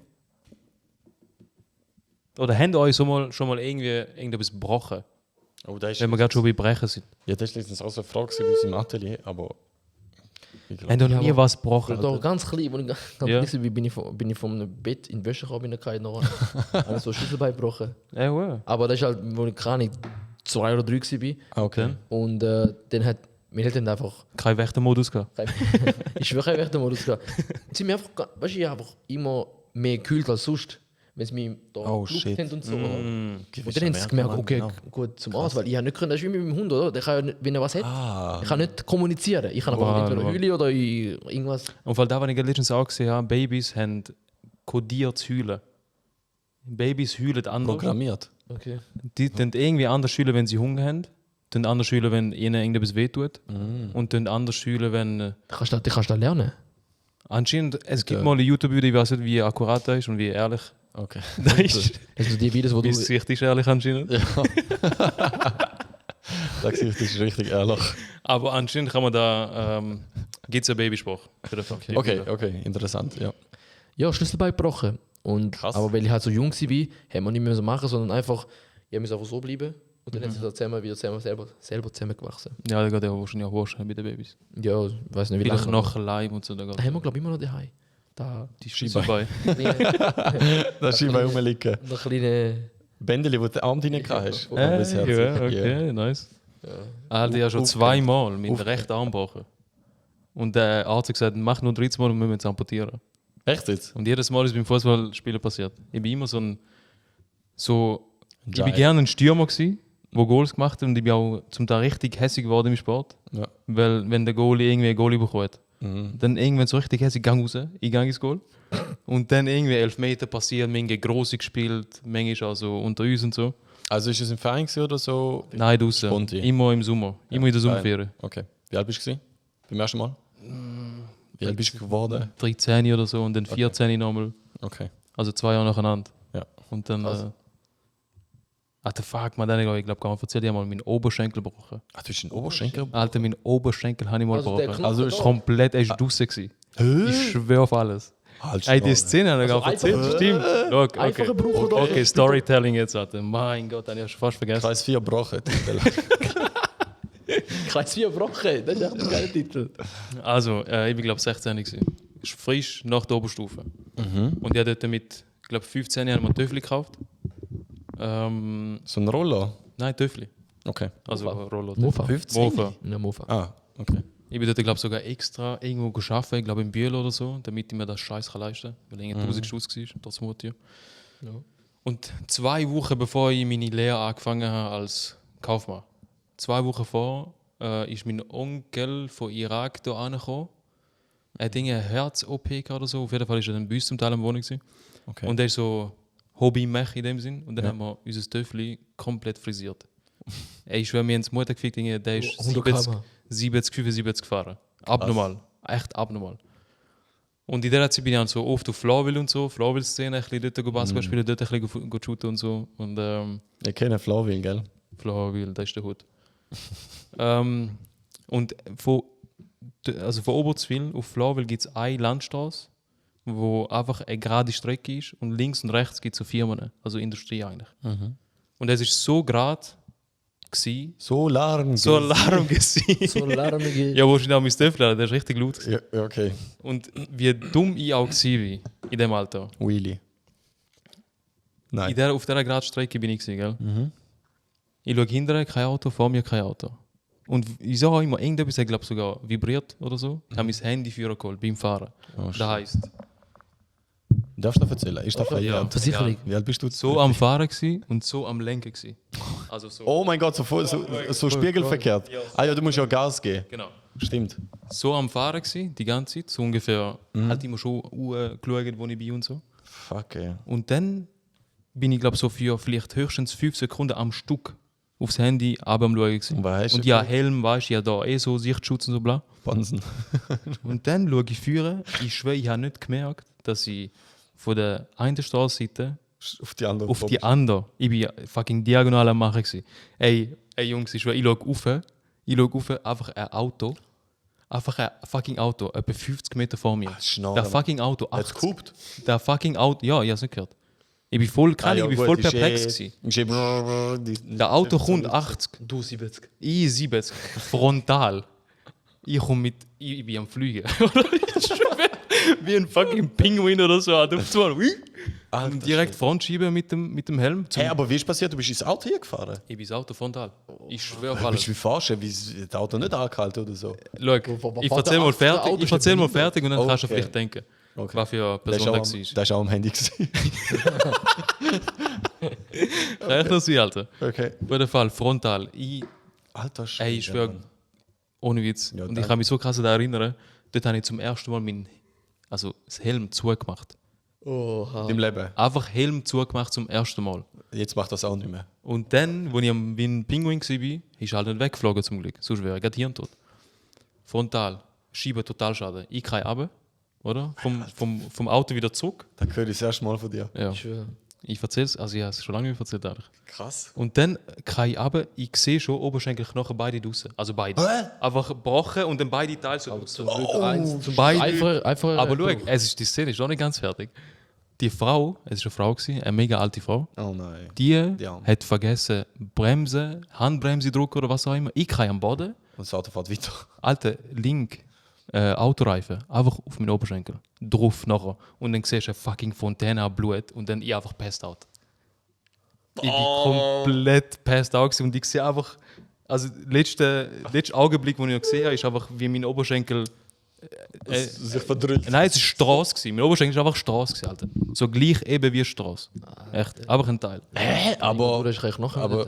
Oder haben euch schon mal irgendwie irgendetwas gebrochen? Oh, da ist Wenn wir gerade schon bei Brechen sind. ja, das ist letztens auch so eine Frage bei uns im Atelier, aber ich Haben glaube, doch nie aber- was gebrochen? Da ganz klein, als ich ganz Ja. klein war, bin ich vom Bett in die Wäschekabine gefallen. Habe so Schlüsselbein gebrochen. Ja, wow. Aber das ist halt, wo ich keine Ahnung, 2 oder 3 war. okay. Und dann hat meine Eltern einfach. Kein Wächtermodus gehabt. Ich schwöre, ich habe Modus gehabt. Sie haben mich einfach, weißt du, ich habe einfach immer mehr gekühlt als sonst, wenn sie mich da Oh, gelutscht shit. haben und so. Mm. Und dann haben sie gemerkt, okay, gut zum Arzt, weil ich habe nicht können, das ist wie mit dem Hund, oder? Der kann ja nicht, wenn er was hat, Ah, ich kann nicht kommunizieren. Ich kann einfach Wow, entweder wow. heulen oder irgendwas. Und weil da, was ich letztens auch gesehen habe, Babys haben kodiert zu heulen. Babys heulen anders. programmiert. Okay. Die tun irgendwie anders heulen, wenn sie Hunger haben. Tun anders heulen, wenn ihnen irgendetwas wehtut. Und tun anders heulen, wenn... Kannst du das lernen? Anscheinend, es gibt Ja. mal ein YouTube-Video, ich weiß nicht, wie akkurat das ist und wie ehrlich. Okay. Das ist, Also die Videos, wo wie du. das Gesicht ist ehrlich anscheinend. Ja. Das Gesicht ist richtig ehrlich. Aber anscheinend kann man da... gibt es einen Babyspruch. Für den Fall. Okay, interessant, ja. Ja, Schlüsselbein gebrochen. Und, Krass. aber weil ich halt so jung war, haben wir nicht mehr so machen, sondern einfach, ich musste einfach so bleiben. Und dann hat sich das wieder selber zusammengewachsen. Ja, da geht ja wahrscheinlich auch wurscht bei den Babys. Ja, ich weiß nicht, wie Vielleicht lange. noch Leib und so. Da Da haben wir, glaube ich, immer noch daheim. Da. die Scheibe bei. Da ist immer rumliegen. Noch kleine. Bändeli, wo du den Arm drin gehabt hast. Ja, Das Herz. okay, nice. Alter, ja schon zweimal mit der rechten Arm gebrochen. Und der Arzt hat gesagt, mach nur 13 Mal und wir müssen es amputieren. Echt jetzt? Und jedes Mal ist beim Fußballspielen passiert. Ich bin immer ich bin Giant. gerne ein Stürmer gewesen, der Goals gemacht hat und ich bin auch zum Teil richtig hässig geworden im Sport. Ja. Weil wenn der Goalie irgendwie ein Goalie bekommt, Mhm. dann irgendwann so richtig hässig, gang raus, ich gang ins Goal. Und dann irgendwie 11 Meter passiert, Menge große gespielt, manchmal also unter uns und so. Also ist es im Verein gewesen oder so? Nein, draußen. Sponti. Immer im Sommer. Immer in der Sommerferien. Okay. Wie alt bist du gewesen? Beim ersten Mal? Wie alt bist du geworden? 13 oder so und dann 14 nochmal. Okay. Also 2 Jahre nacheinander. Ja. Und dann. Krass. Alter, fuck, man, ich glaube, gar nicht erzählt, ich habe mal meinen Oberschenkel gebrochen. Ah, du hast einen Oberschenkel? Alter, meinen Oberschenkel habe ich mal Also der gebrochen. Knochen Also da? ist komplett, er ist draussen gewesen. Ich schwöre auf alles. Halt, Ey, die stopp. Szene habe ich gar nicht erzählt. Stimmt. Look, Einfache okay. Bruch oder? Okay, Storytelling jetzt, Alter. Mein Gott, habe ich schon fast vergessen. Kreis 4 gebrochen. Kreis 4 Brocken, das ist echt ein geiler Titel. Also, ich bin glaube 16 gewesen. Ist frisch nach der Oberstufe. Und ich habe dort mit, ich glaube 15 Jahren mal Töffli gekauft. So ein Roller? Nein, Töffli. Okay. Also Rollo. Mofa. 15? Mofa. Ja, Mofa. Ah, okay. Ich bin dort, glaube sogar extra irgendwo gearbeitet, ich glaube in Bühl oder so, damit ich mir das Scheiß leisten kann, weil ich 1000 Stutz war, das Motiv. Ja. Und 2 Wochen bevor ich meine Lehre angefangen habe als Kaufmann, 2 Wochen vor, ist mein Onkel von Irak hier angekommen. Er hat eine Herz-OP oder so, auf jeden Fall war er dann bei uns zum Teil in der Wohnung. Okay. Und er ist so Hobby-Mech in dem Sinn. Und dann Ja. haben wir unser Töffli komplett frisiert. Ey, ich schwöre, mir ins Mutter gefickt, der ist 100 km/h. 70, 75 gefahren. Abnormal. Echt abnormal. Und in der Zeit bin ich dann so oft auf Flawil und so, Flawil-Szene, ein bisschen dort Basketball spielen, dort ein bisschen shooten und so. Und Ich kenne Flawil, gell? Flawil, das ist der Hut. Und von Obertswil auf Flawil gibt es eine Landstraße, wo einfach eine gerade Strecke ist und links und rechts gibt es so Firmen, also Industrie eigentlich. Und es ist so gerade gsi, So Larm. so Alarm gsi. So lärmige. Ja, wahrscheinlich auch mein Stöffel, der ist richtig laut gewesen. Ja, okay. Und wie dumm ich auch war in dem Alter. Wheelie. Nein. Auf dieser Gradstrecke bin ich gewesen, gell? Ich schaue hinterher kein Auto, vor mir kein Auto. Und ich sage auch immer, irgendetwas hat, glaube ich, sogar vibriert oder so. Ich habe mein Handy für geholt beim Fahren. Oh, shit. Das heisst, Darfst du noch erzählen? Ist das verjährt? Versicherung. Wie alt bist du? so am Fahren gsi und so am Lenken gsi. Also so. Oh mein Gott, so spiegelverkehrt. Ah ja, du musst ja Gas geben. Genau. Stimmt. so am Fahren gewesen, die ganze Zeit, so ungefähr, halt immer schon geschaut, wo ich bin und so. Fuck, ey. Und dann bin ich, glaube so für vielleicht höchstens 5 Sekunden am Stück aufs Handy aber am Schauen gewesen. Und was hast du Und ja, Helm, weißt du, ja da so Sichtschutz und so bla. Pansen. Und dann schaue ich führen, ich schwöre, ich habe nicht gemerkt, dass ich von der einen Straßenseite Auf die andere. auf die andere, ich bin fucking diagonal am machen gewesen. Ey Jungs, ich schwöre, ich schaue auf, einfach ein Auto, einfach ein fucking Auto, etwa 50 Meter vor mir. Schnarren. Der fucking Auto, Hat's 80. gehupt? Der fucking Auto, ja, ich habe es nicht gehört. Ich bin voll, ich bin voll perplex gewesen. Der Auto kommt 80, Du 70. ich 70, frontal. Ich komme mit, ich bin am Fliegen. Ich schwöre, wie ein fucking Pinguin oder so. Und direkt Frontschieben mit dem Helm. Hey, aber wie ist passiert? Du bist ins Auto hier gefahren? Ich bin das Auto frontal. Ich schwöre auf Bist alles. du wie fahrst du? Wie ist das Auto nicht angehalten oder so? Schau, ich erzähl mal fertig und dann kannst du Okay. vielleicht denken, Okay. was für eine Das Person war das war. das war auch am Handy. gewesen. Echt das wie, Alter? Okay. Auf jeden Fall, frontal. Alter Ich schwöre, ohne Witz. Ja, Und ich danke. kann mich so krass daran erinnern, dort habe ich zum ersten Mal das Helm zugemacht. Oha. Im Leben. Einfach Helm zugemacht zum ersten Mal. Jetzt macht das auch nicht mehr. Und dann, als ich wie ein Pinguin war, ist halt nicht weggeflogen zum Glück. Sonst wäre ich gerade hirntot. Frontal. Scheibe total schade. Ich kann runter, oder? Vom Auto wieder zurück. Da höre ich das erste Mal von dir. Ja. Ich schwöre. Ich erzähle es, also ich habe es schon lange nicht mehr erzählt. Eigentlich. Krass. Und dann kann ich runter, ich sehe schon Oberschenkelknochen beide draussen. Also beide. Einfach gebrochen und dann beide Teile so. Zum Glück eins. Zum beide. Einfach, Aber schau, die Szene ist noch nicht ganz fertig. Die Frau, es war eine Frau, eine mega alte Frau, Oh nein. die Ja. hat vergessen, Bremse, Handbremse drücken oder was auch immer. Ich kann am Boden, Und das Auto fährt weiter. alter, link, Autoreifen, einfach auf meinen Oberschenkel. Drauf nachher. Und dann siehst du eine fucking Fontäne an Blut und dann ich einfach passed out. Ich bin komplett passed out gewesen und ich sehe einfach, also der letzte Augenblick, den ich noch gesehen habe, ist einfach, wie mein Oberschenkel. Sich verdrückt. Nein, es war Straße gewesen. Mein Oberschenkel war einfach Straße gewesen, Alter. So gleich eben wie Straße. Echt, einfach ein Teil. Aber Oder ist eigentlich noch aber-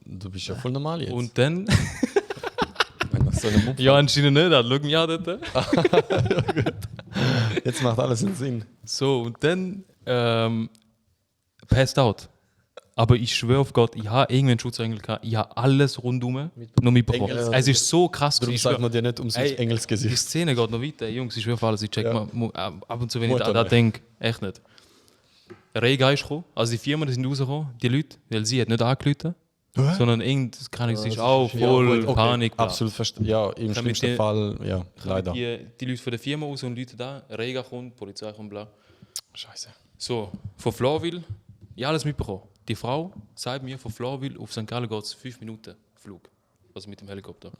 du bist ja voll normal jetzt. Und dann, Wenn das so eine Mumpf- ja anscheinend nicht, Alter. Schau mich an dort. Jetzt macht alles einen Sinn. So, und dann passed out. Aber ich schwöre auf Gott, ich habe irgendwann Schutzengel gehabt. Ich habe alles rundum noch mitbekommen. Engel. Es ist so krass. Darum Ich sagt schwöre, man dir nicht ums Ey, die Engelsgesicht. Szene geht noch weiter. Jungs, ich schwöre auf alles. Ich check Ja. mal ab und zu, wenn ich Mutter da nicht. denke, echt nicht. Rega ist gekommen, also die Firma, die sind rausgekommen, die Leute, weil sie hat nicht angerufen, sondern sie ist auch voll gut, okay. Panik. bla. Absolut verstanden. Ja, im Kann mit schlimmsten dir- Fall, ja, leider. Die Leute von der Firma raus und Leute da, Rega kommt, Polizei kommt, bla. Scheiße. So, von Florville, ich habe alles mitbekommen. Die Frau sagt mir, von Florville auf St. Gallen geht es 5 Minuten Flug. Also mit dem Helikopter.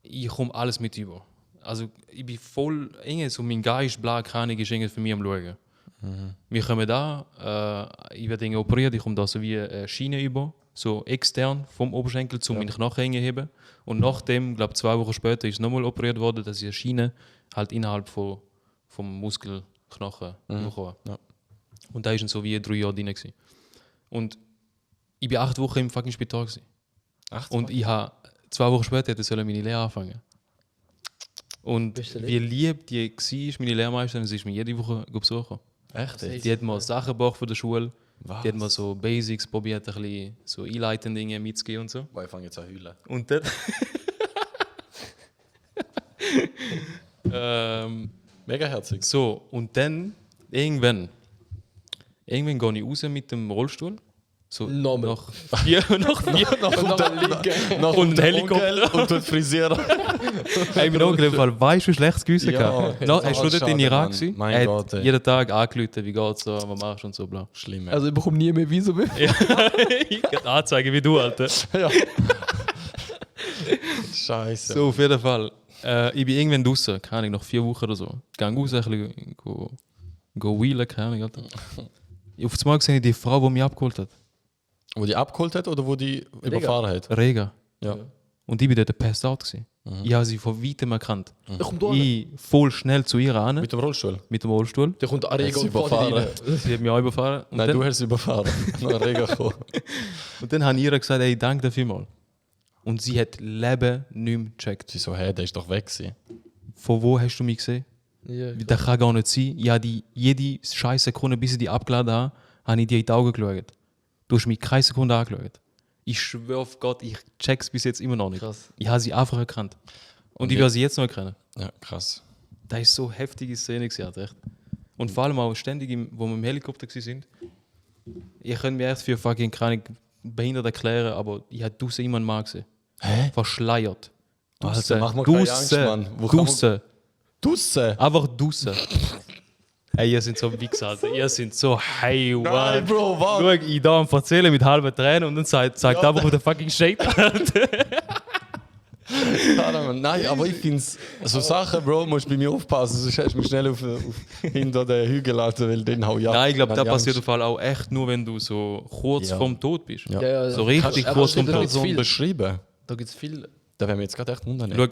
Ich komme alles mit über. Also ich bin voll eng, so mein Geist, bla, keine Ahnung, ist irgendwie für mich am Schauen. Wir kommen da, ich werde irgendwie operiert, ich komme da so wie eine Schiene über, so extern vom Oberschenkel, um meine Knochen zu heben. Und nachdem, glaube 2 Wochen später, ist nochmal operiert worden, dass ich eine Schiene halt innerhalb vom Muskelknochen bekommen. Ja. Und da ist so wie 3 Jahre drin. Gewesen. Und ich bin 8 Wochen im fucking Spital. Gewesen. Und ich habe 2 Wochen später hätte sollen meine Lehre anfangen. Und Bist du wie lieb die war, meine Lehrmeisterin, sie ist mir jede Woche besuchen. Echt? ey? Die hat mir Sachen gebracht von der Schule. Was? Die hat mir so Basics probiert, ein bisschen so einleitende Dinge mitzugeben und so. Boah, ich fange jetzt an zu heulen. Und dann. Mega herzig. So, und dann, irgendwann gehe ich raus mit dem Rollstuhl. So, Nochmal. nach 4 Noch Und ein Helikopter. Und dort frisieren. Hey, mein Onkel, im Fall, weißt du, wie schlechtes Gewissen Ja, gehabt? das No, ist hast du dort in schade, Irak Mann. gewesen? Mein Er Gott, hat ey. jeden Tag angerufen, wie geht's so, was machst du und so, bla. Schlimm. Also ich bekomme nie mehr Visum. Ich kann anzeigen wie du, Alter. Ja. Scheiße. So, auf jeden Fall. Ich bin irgendwann draußen, keine Ahnung, nach 4 Wochen oder so. Gang raus, ein bisschen go wheelen, keine Ahnung, Alter. Auf einmal gesehen die Frau, die mich abgeholt hat. Wo die abgeholt hat oder wo die überfahren hat? Rega. Ja. Und ich bin dort passed out gewesen. Ich habe sie von weitem erkannt. Der kommt da rein. Ich voll schnell zu ihr an, Mit dem Rollstuhl? mit dem Rollstuhl. Der kommt Arega Hast du und fährt überfahren? rein. Sie hat mich auch überfahren. Und, Nein, dann, du hast sie überfahren. Noch ein Regen gekommen. und dann habe ich ihr gesagt, ey, danke dir vielmals. Und sie hat Leben nicht mehr gecheckt. Sie so, hey, der ist doch weg gewesen. Von wo hast du mich gesehen? Ja, Das kann gar nicht sein. Ja, jede scheiß Sekunde, bis ich die abgeladen habe, habe ich dir in die Augen geschaut. Du hast mich keine Sekunde angeschaut. Ich schwöre auf Gott, ich check's bis jetzt immer noch nicht. Krass. Ich habe sie einfach erkannt. Und ich werde sie jetzt noch erkennen. Ja, krass. Das ist so eine heftige Szene gewesen, echt. Und vor allem auch ständig, wo wir im Helikopter waren. Ich könnte mich echt für fucking keine behindert erklären, aber ich habe draussen immer einen Mann gesehen. Hä? Verschleiert. Alter, mach mir keine Angst, Mann. Wo kann man- Draussen. Draussen? Einfach draussen. Ey, ihr sind so Wichser, Alter. Ihr sind so Heiwan. Nein, Bro, was? Schau, ich da am Erzählen mit halben Tränen und dann zeigt einfach auf den fucking Shade. Nein, aber ich finde so Sachen, Bro, musst du bei mir aufpassen, sonst hast du mich schnell hinter den Hügel gelassen, weil den hau ich ab. Nein, ich glaube, Dann das hab ich passiert Angst. auf jeden Fall auch echt nur, wenn du so kurz Ja. vorm Tod bist. Ja. So richtig Aber kurz vorm da Tod. gibt's So viel. beschrieben. Da gibt es viel. Da wäre mir jetzt gerade echt wundern. Schau,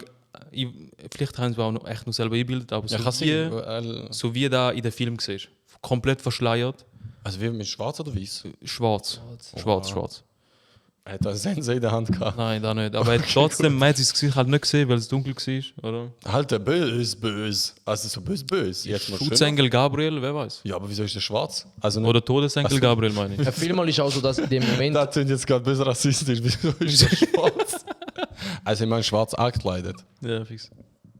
vielleicht haben sie auch noch echt noch selber eingebildet, aber Ja, so, kann sein. so wie da in den Film siehst. Komplett verschleiert, Also wie mit schwarz oder weiß? schwarz. Schwarz, schwarz. Er hat einen Sensor in der Hand gehabt. Nein, da nicht. Aber trotzdem, man hat sein Gesicht halt nicht gesehen, weil es dunkel war, oder? Halt der bös. Also so bös. Jetzt mal schön. Schutzengel Gabriel, wer weiß. Ja, aber wieso ist der schwarz? Also nicht, Oder Todesengel Gabriel, meine ich. Ja, vielmal ist auch so, dass in dem Moment. das klingt jetzt gerade böse rassistisch. Wieso ist der schwarz? Also ich meine schwarz angekleidet. Ja, fix.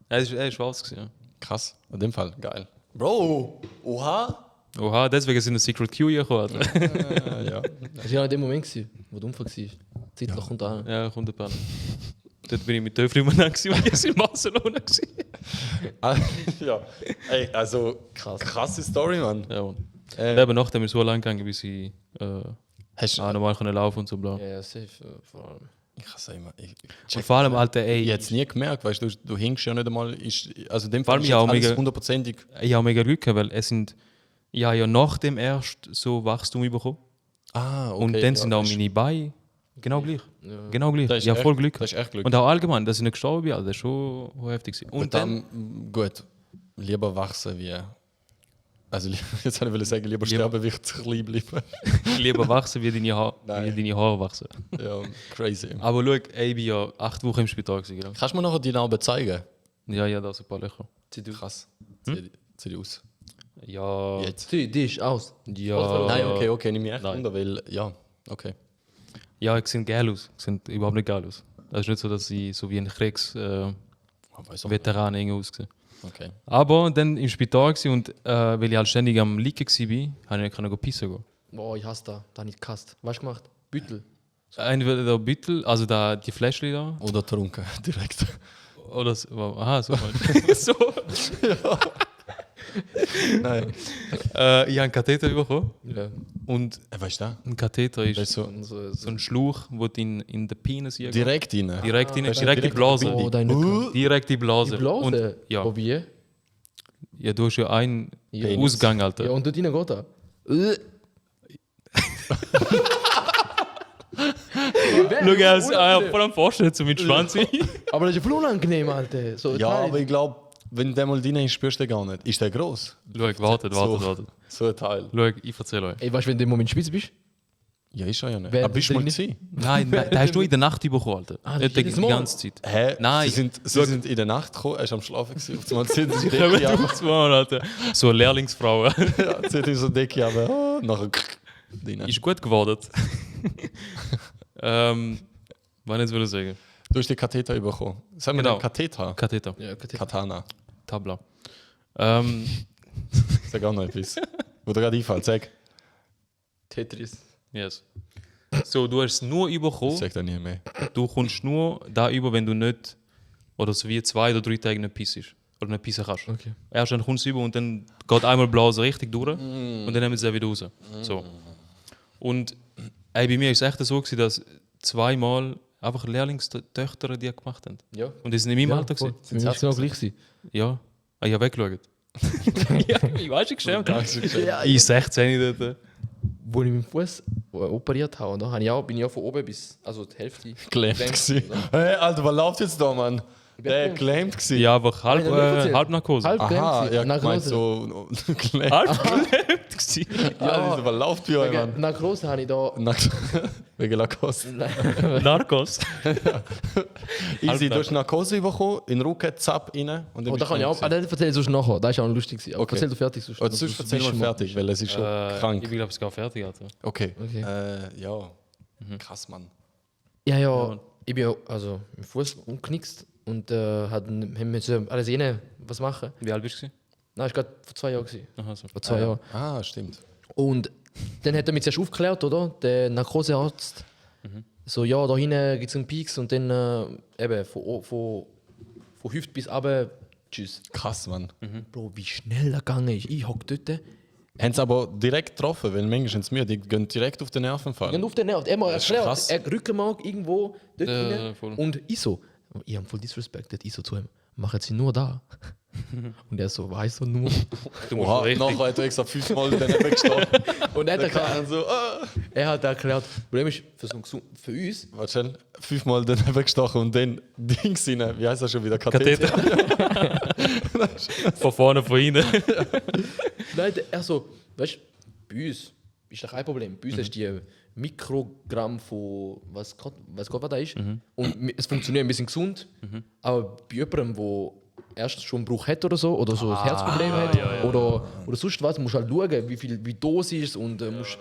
Er ist schwarz gewesen, ja. Krass. In dem Fall. Geil. Bro. Oha. Oha, deswegen sind die Secret Q hier gekommen. Alter. Ja. Das war ja in dem Moment, gewesen, wo der Unfall war. Zeitlich kommt an. Ja, kommt der Pan. Dort bin ich mit Töffel umeinander gewesen und jetzt in Barcelona gewesen. Ja. Ey, also krasse Story, Mann. Ja, und eben nachdem ist so lang gegangen, bis ich Hast du... normal können laufen und so bla. Ja, ja, safe. Vor allem. Ich kann sagen, Und vor allem, Alter, ey, Ich hätte es nie gemerkt, weißt du, du hinkst ja nicht einmal. Also in dem Vor Fall allem ist ja jetzt auch alles mega- hundertprozentig. ich habe mega Glück gehabt, weil ich habe ja nach dem erst so Wachstum bekommen. Ah, okay. Und dann ja, sind auch das ist- meine Beine genau gleich. Ja. Genau gleich. Das ist Ich habe echt- voll Glück. Das ist echt Glück. Und auch allgemein, dass ich nicht gestorben bin, Alter, das ist schon heftig gewesen. Und dann, gut, lieber wachsen wie. Also jetzt wollte ich sagen, lieber sterben wie klein bleiben. lieber wachsen, wie deine Nein. Haare wachsen. Ja, crazy. Aber schau, ey, ich bin ja 8 Wochen im Spital gewesen, genau. Kannst du mir nachher die Narbe zeigen? Ja, da sind ein paar Löcher. Krass. Zieh die aus. Ja, Jetzt. Die ist aus. ja. Nein, okay, nehme ich echt Nein. wunder, weil, ja, okay. Ja, ich sehe geil aus. Ich sehe überhaupt nicht geil aus. Das ist nicht so, dass ich so wie ein Kriegsveteran Weiß auch irgendwie aussehe. Okay. Aber dann im Spital gewesen und weil ich halt ständig am Liegen war, habe ich nicht pissen gehen. Boah, ich hasse da. Da habe ich gehasst. Was gemacht? Büttel. Entweder der Büttel, also da, die Fläschchen da, Oder trunken, direkt. oder so. Aha, so. so. Nein. Ich habe einen Katheter bekommen. Ja. Und Weißt du ein Katheter ist das? So Und so, so ein Schlauch, wo du in den Penis hier direkt rein. direkt in das ist direkt die direkt Blase. Oh, deine Direkt die Blase. Die Blase? Und, ja. Oh, wie? Ja, du hast ja einen Ja. Ausgang, Alter. Ja, und dort rein geht er. Schau, er ist voll am Vorstellen, so mit Schwanz. Aber das ist ja voll unangenehm, Alter. So, Ja, aber ich glaube, wenn der mal rein ist, spürst du den gar nicht. Ist der groß? Schau, wartet. So ein Teil. Schau, ich erzähle euch. Ey, weißt du, wenn du im Moment spitz bist? Ja, ist er ja nicht. Wer Aber bist du mal drin? gewesen? Nein, da hast du in der Nacht bekommen, Alter. Ah, Nicht jedes die Mal? ganze Zeit. Hä? Nein. Sie sind in der Nacht gekommen, er ist am Schlafen gewesen. Auf einmal zieht er sich die Ja, Decke ab. du mal, Alter. So eine Lehrlingsfrau. Ja, zieht er so die Decke ab. Oh, nachher rein. Ist gut geworden. Was jetzt will ich sagen? Du hast den Katheter bekommen. Sagen wir Genau. den Katheter? Katheter. Ja, okay. Katana. Tabla. Sag auch noch etwas. Wo dir gerade einfällt, sag. Tetris. Yes. So, du hast es nur bekommen. Sag da nie mehr. Du kommst nur da über, wenn du nicht, oder so wie 2 oder 3 Tage nicht pissest. Oder nicht pissen kannst. Okay. Erst dann kommst du über und dann geht einmal Blase richtig durch und dann nehmen sie es wieder raus. So. Und ey, bei mir ist es echt so gewesen, dass 2-mal einfach Lehrlingstöchter die gemacht haben. Ja. Und das ist nicht in meinem Alter voll. gewesen. Für mich ist es genau gleich gewesen. Ja. Ich habe weggeschaut. Ja, ich weiß nicht, geschämt. Ja, Ich 16 dort. Wo ich meinen Fuß operiert habe, bin ich auch von oben bis, also die Hälfte. Gelähmt gelähmt, gewesen. oder? Hey, Alter, was läuft jetzt da, Mann? Der geclaimed gewesen. Ja, aber Hab ich noch nicht erzählt? halb Narkose. Halb Aha, gelähmt ja, gewesen. gemeint so geclaimed. Halb gelähmt gewesen. Ja, das läuft bei euch, Wegen Mann. Narkose habe ich da. Wegen Lacoste. Narcos. Easy, du hast Narkose bekommen, in den Rücken, zapp, rein. Und dann Oh, da bist kann ich du auch. Das erzähle ich sonst nachher. Das ist auch lustig. Aber Okay. erzähl du fertig. Sonst, Oder sonst erzähl mal fertig, weil es ist schon krank. Ich glaube, es geht fertig. Also. Okay. Okay. Ja. Krass, Mann. Ja. Ich bin ja also im Fuß umknickst und haben müssen alle Sehnen was machen. Wie alt bist du? Nein, ich war gerade vor 2 Jahren. Gewesen. Aha, so. Vor 2 Jahren. Ah, stimmt. Und dann hat er mich zuerst aufgeklärt, oder? Der Narkosearzt. So, ja, da hinten gibt es einen Peaks und dann eben von Hüft bis runter, tschüss. Krass, Mann. Bro, wie schnell er gegangen ist. Ich hock dort. Haben sie aber direkt getroffen, weil manchmal sind es mir, die gehen direkt auf den Nervenfall. Und auf den Nerv. Er hat Das ist erklärt, krass. er Rückenmark irgendwo dort rein. voll. Und ich so, ich habe voll disrespected, ich so zu ihm, machen Sie nur da. Und er so, weiß er nur. Du musst Oha, richtig. nachher hat er extra 5-mal daneben gestanden. Und er hat Der erklärt, kann so, er hat erklärt, das Problem ist, für uns, Warte schnell, 5-mal daneben gestochen und dann Dings rein. Wie heißt das schon wieder? Katheter. Katheter. Von vorne, von hinten. nein, er so, weißt du, bei uns ist das kein Problem. Bei uns hast du die Mikrogramm von, was Gott was da ist. Und es funktioniert ein bisschen gesund. Aber bei jemandem, der erst schon einen Bruch hat oder so, oder so ein Herzproblem hat, oder sonst was, musst du halt schauen, wie Dosis und musst.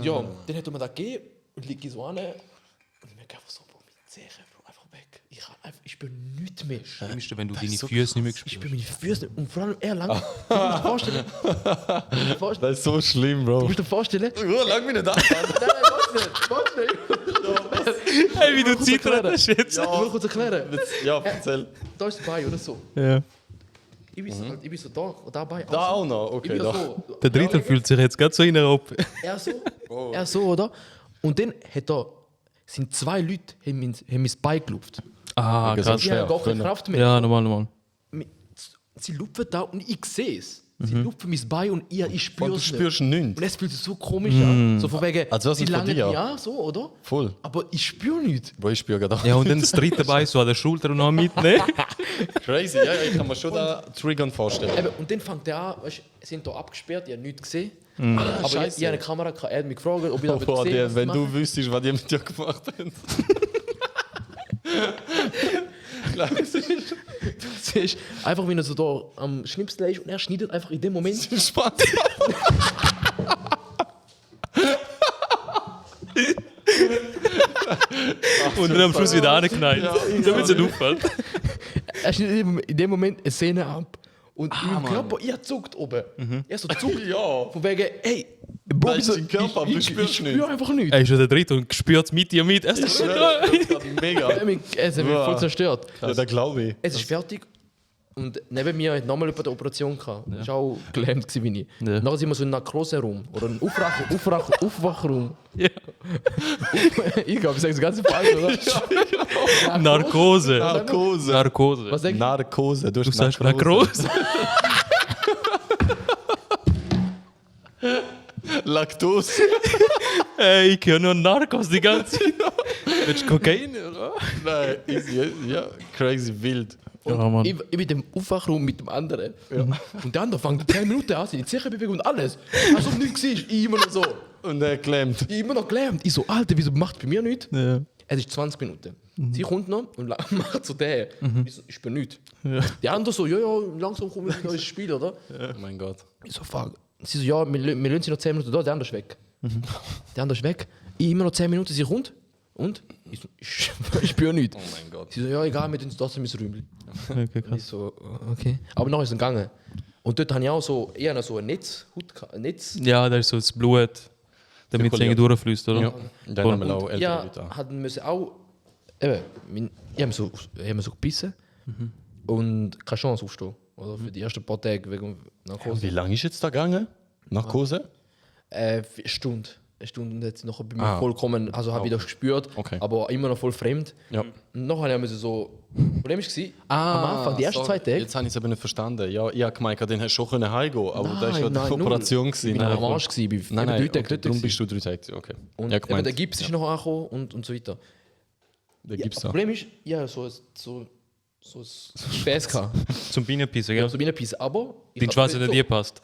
Ja, dann hat er mir das gegeben und liegt so an. Und ich merke einfach so, Bro, meine Zehen, Bro, einfach weg. Ich spüre nichts mehr. Schlimmste, wenn du deine so Füße nicht mehr Ich spürst. spüre meine Füße nicht. Und vor allem er lang. Du musst dir vorstellen. Das ist so schlimm, Du Bro. musst dir vorstellen. Lang mich nicht an. Nein, warte nicht. Hey, wie du zittert hast jetzt. Ich will kurz erklären. Ja, erzähl. Da ist dabei oder so. Ja. Ich bin so dabei. Da auch noch? Ich Okay, bin da. so. Der Dritte fühlt sich jetzt gerade so in ab. Er so, oder? Und dann sind 2 Leute haben mein Bein gelupft. Ah, Okay, krass. Die haben gar keine können. Kraft mehr. Ja, normal. Sie lupfen da und ich sehe es. Sie lupfen mein Bein und ich spüre Und du es nicht. spürst nichts. Und es fühlt sich so komisch an. So von wegen, Also was sie ist von langen dir? mich an, so, oder? Voll. Aber ich spüre nichts. Bro, ich spüre gerade auch. Ja, und dann das dritte Bein so an der Schulter und noch mitnehmen. Crazy, ja, ich kann mir schon da Triggern vorstellen. Eben, und dann fängt er an, weißt, sie sind hier abgesperrt, ich habe nichts gesehen. Aber ich Scheiße. habe eine Kamera, er hat mich gefragt, ob ich da Boah, gesehen habe. wenn du wüsstest, was die mit dir gemacht haben. Du siehst einfach, wie er so da am Schnipsel ist und er schneidet einfach in dem Moment. Spaß. Und dann am Schluss wieder angeknallt. Damit es nicht auffällt. Er schneidet in dem Moment eine Szene ab. Und in meinem Körper, er zuckt oben. Er so zuckt. Ja. Von wegen, hey, Bro, Nein, dein Körper, aber du spürst ich nicht. spüre einfach nichts. Er ist schon der Dritte und spürt es mit dir mit. Er ist Mega. Er hat mich voll zerstört. Ja, da glaube ich. Es ist fertig. Und neben mir hat nochmal jemand eine Operation gehabt. Das war auch gelähmt wie ich. Ja. Nachher sind wir so in einem Narkoseraum oder einem Aufwachraum. Ja. Ich glaube, ich sage das Ganze falsch, oder? Narkose. Narkose. Narkose. Was denkst du? Narkose. Du Du sagst Narkose. Laktose. Ey, ich höre nur Narkos die ganze Zeit. Willst du Kokain? Oder? Nein, easy. Ja, crazy wild. Ja, Mann. Ich bin im Aufwachraum mit dem anderen. Und der andere fängt 10 Minuten an, seine Zechenbewegung und alles. Als ob nichts war. Ich immer noch so. Und er klemmt. Ich immer noch gelähmt. Ich so, Alter, wieso macht bei mir nichts? Ja. Es ist 20 Minuten. Sie kommt noch und macht so den. Ich so, ich bin nichts. Die andere so, ja, langsam kommen wir ins Spiel, oder? Oh mein Gott. Ich so, fuck. Sie so, ja, wir lassen sie noch 10 Minuten da, der andere ist weg. Der andere ist weg. Ich immer noch 10 Minuten, sie kommt. Und? Ich so, ich spüre nichts. Oh mein Gott. Sie so, ja, egal, wir tun trotzdem ins Räumchen. Okay, Und krass. ich so, okay. Aber nachher ist es gegangen. Und dort habe ich auch so, eher noch so ein Netz. Ja, da ist so das Blut, damit es irgendwie durchfließt, oder? Ja. Dann haben wir auch ältere Ja, Leute an. hatten müssen auch, eben, ich habe so gebissen und keine Chance aufstehen. Oder für die ersten paar Tage wegen Narkose. Wie lange ist jetzt da gegangen? Narkose? Eine Stunde. Eine Stunde und jetzt nachher bei mir Ah. vollkommen, also habe ich das gespürt, Okay. aber immer noch voll fremd. Ja. Und nachher haben wir so, Problem war, am Anfang, die ersten 2 Tage, Jetzt habe ich es aber nicht verstanden. Ja, ich habe gemeint, den hast du schon heimgehen können, aber da war ja die null. Operation. Ich bin am Arsch gewesen, ich bin Nein, nein, 3 Tage okay, dort darum gewesen. bist du 3 Tage. Okay. Und Ja, eben gemeint. der Gips ist noch angekommen und so weiter. Den gibt's Das da. Problem ist, ja, so ein Gefäß gehabt. Zum Bienenpissen, Ja, gell? so wie eine Pizza. Aber. ich Den hab Schwarzen, nicht der dir passt.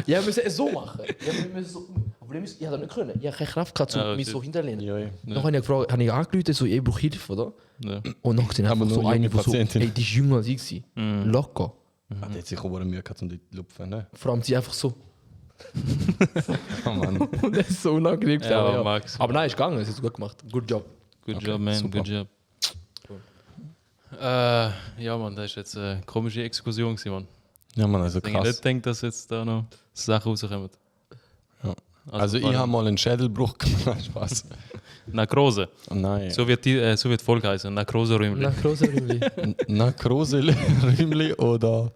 Ja, wir müssen es so machen. Ja, wir müssen so. Problem ist, ich habe das nicht können. Ich habe keine Kraft gehabt, Ah, mich shit. so hinterlehnen. Ja, ja. Dann habe ich gefragt, habe ich angerufen, so, ich brauche Hilfe, oder? Ja. Und dann gesehen, Aber einfach nur so eine, junge die so, Patientin. ey, die ist jünger als ich gewesen. Locker. Ah, der hat sich auch Mühe gehabt, um die zu lupfen, ne? Vor allem sie einfach so. Oh Mann. Und das ist so unangenehm. Ja, aber, Max. aber nein, ist gegangen, es ist gut gemacht. Good job. Good job, man. super. Good job. Ja, Mann, das ist jetzt eine komische Exkursion, Mann. Ja, Mann, also Ich hätte krass. nicht gedacht, dass jetzt da noch Sachen rauskommen. Ja. Also ich vor allem- habe mal einen Schädelbruch gemacht. Spaß. Narkose. Oh nein. So wird die Folge heißen. Narkose-Rümmli. Na, großer Rümmli. Narkose-Rümmli oder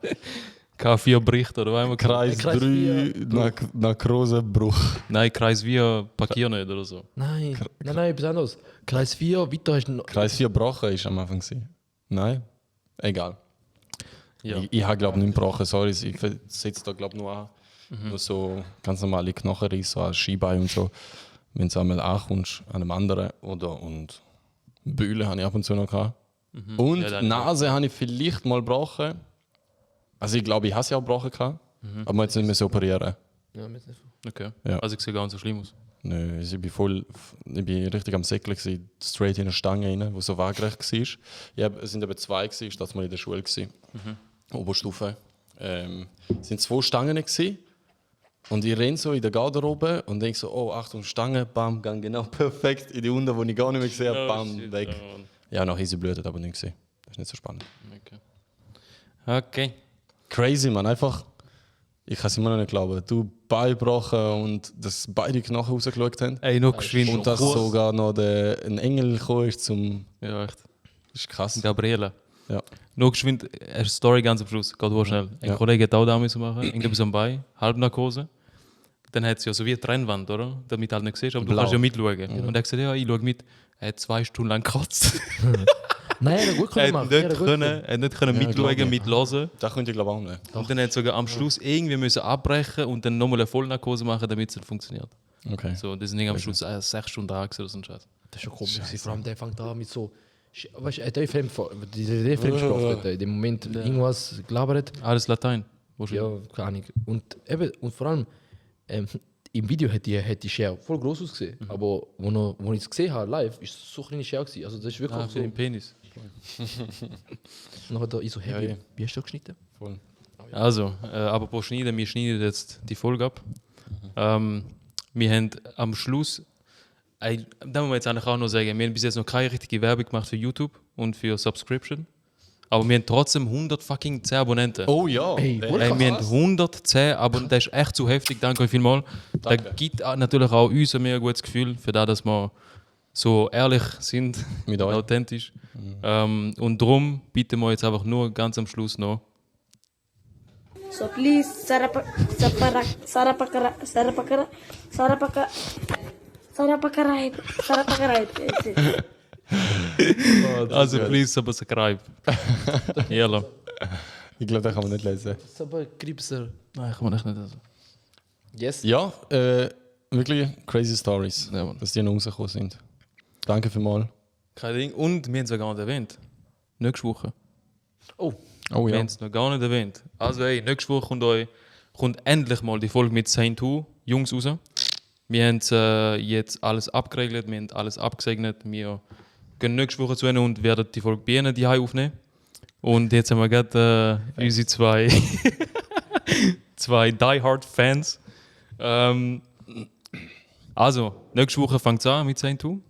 K4-Bericht oder was immer. Kreis Kreis 3 4. Narkosebruch. Nein, Kreis 4 parkieren nicht oder so. Nein, etwas anderes. Kreis 4, weiter hast du noch. Kreis 4 gebrochen ist am Anfang. Nein? Egal. Ja. Ich habe glaube nicht gebrochen, sorry. Ich setze da glaube nur an. Nur so ganz normale Knochenrisse, so als Skibein und so. Wenn du einmal ankommst an einem anderen. Und Bühle habe ich ab und zu noch gehabt. Und Ja, dann- Nase habe ich vielleicht mal gebrochen. Also ich glaube, ich habe sie auch gebrochen gehabt. Aber man jetzt nicht mehr so operieren. Ja, mit nicht. Okay. Ja. Also ich sehe gar nicht so schlimm aus. Nö, ich bin richtig am Säckeln gewesen, straight in eine Stange rein, die so waagerecht war. Es sind eben zwei gewesen, ich dachte mal in der Schule gewesen. Oberstufe. Es sind zwei Stangen gewesen. Und ich renne so in der Garderobe und denke so, oh Achtung, Stange, bam, gang genau perfekt in die Unter, wo ich gar nicht mehr gesehen habe, bam, shit, weg. ja, Mann. Ja, noch easy blödet, aber nicht gesehen. Das ist nicht so spannend. Okay. Crazy, man, einfach. Ich kann es immer noch nicht glauben. Du Bein gebrochen und dass beide Knochen rausgeschaut haben. Ey, noch geschwind. Und dass sogar noch ein Engel gekommen ist zum. Ja, echt. Das ist krass. Gabriele. Ja. Noch geschwind, eine Story ganz am Schluss, geht auch schnell. Ein Ja. Kollege hat auch da müssen machen, irgendwie so am Bein, Halbnarkose. Dann hat es ja so wie eine Trennwand, oder? Damit du halt nicht siehst, aber du Blau. kannst ja mitschauen. Und er hat gesagt, ja, ich schaue mit. Er hat 2 Stunden lang gekotzt. Nein, er hat gut Er können hat machen. nicht können Ja, glaub mitschauen, ich. mitlosen. Das könnt ihr glaube ich auch nicht. Und dann hat er sogar am Schluss irgendwie müssen abbrechen und dann nochmal eine Vollnarkose machen, damit es dann funktioniert. Okay. So, das sind irgendwie am Schluss 6 Stunden da oder so ein Scheiß. Das ist schon komisch. Vor allem der fängt an mit so. Weißt du, er hat auch Film gesprochen, in dem Moment irgendwas gelabert. Alles Latein. Wo Ja, keine Ahnung. Und vor allem im Video hat die Schere voll groß ausgesehen. Aber wo ich es gesehen habe, live, ist es so eine kleine Schere gewesen. Also das ist wirklich für so. den Penis. Dann hat er ich so, hey, Ja. wie hast du das geschnitten? Voll. Also, apropos schneiden, wir schneiden jetzt die Folge ab. Wir haben am Schluss, da muss man jetzt eigentlich auch noch sagen, wir haben bis jetzt noch keine richtige Werbung gemacht für YouTube und für Subscription. Aber wir haben trotzdem 110 Abonnenten. Oh ja. Ey, Der- wohl Ey, wir haben 110 Abonnenten, das ist echt zu heftig, danke euch vielmals. Das gibt natürlich auch uns ein mega gutes Gefühl, für das, dass wir so ehrlich sind Mit und euch. authentisch. Und darum bitten wir jetzt einfach nur ganz am Schluss noch. So please, Sarapakarai. Also, please subscribe. Jalla. Ich glaube, das kann man nicht lesen. Das ist aber Gripser. Nein, kann man echt nicht lesen. Yes. Ja, wirklich crazy Stories, Ja, Mann. dass die noch rausgekommen sind. Danke vielmals. Kein Ding. Und wir haben es ja gar nicht erwähnt. Nächste Woche. Oh, Oh Wir ja. haben es noch gar nicht erwähnt. Also, hey, nächste Woche kommt endlich mal die Folge mit Saint Two Jungs raus. Wir haben jetzt alles abgeregelt, wir haben alles abgesegnet. Wir gehen nächste Woche zu ihnen und werden die Folge bei ihnen die aufnehmen. Und jetzt haben wir gerade unsere zwei Die Hard Fans. Also, nächste Woche fängt es an mit Saint Two.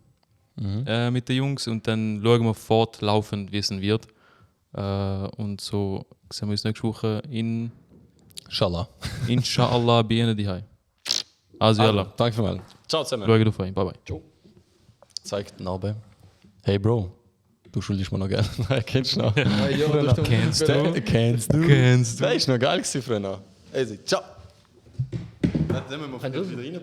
Mit den Jungs und dann schauen wir fortlaufend, wie es dann wird. Und so sehen wir uns nächste Woche Inshallah. Inshallah bei ihnen die Also, yalla. Danke vielmals. Ciao zusammen. Schaut auf euch. Bye bye. Zeigt den Narbe. Hey Bro, du schuldest mir noch Geld. Nein, kennst du noch? Kennst du? Kennst du? Kennst du? Das war noch geil früher. Easy. Ciao. Den müssen wir wieder reinbringen.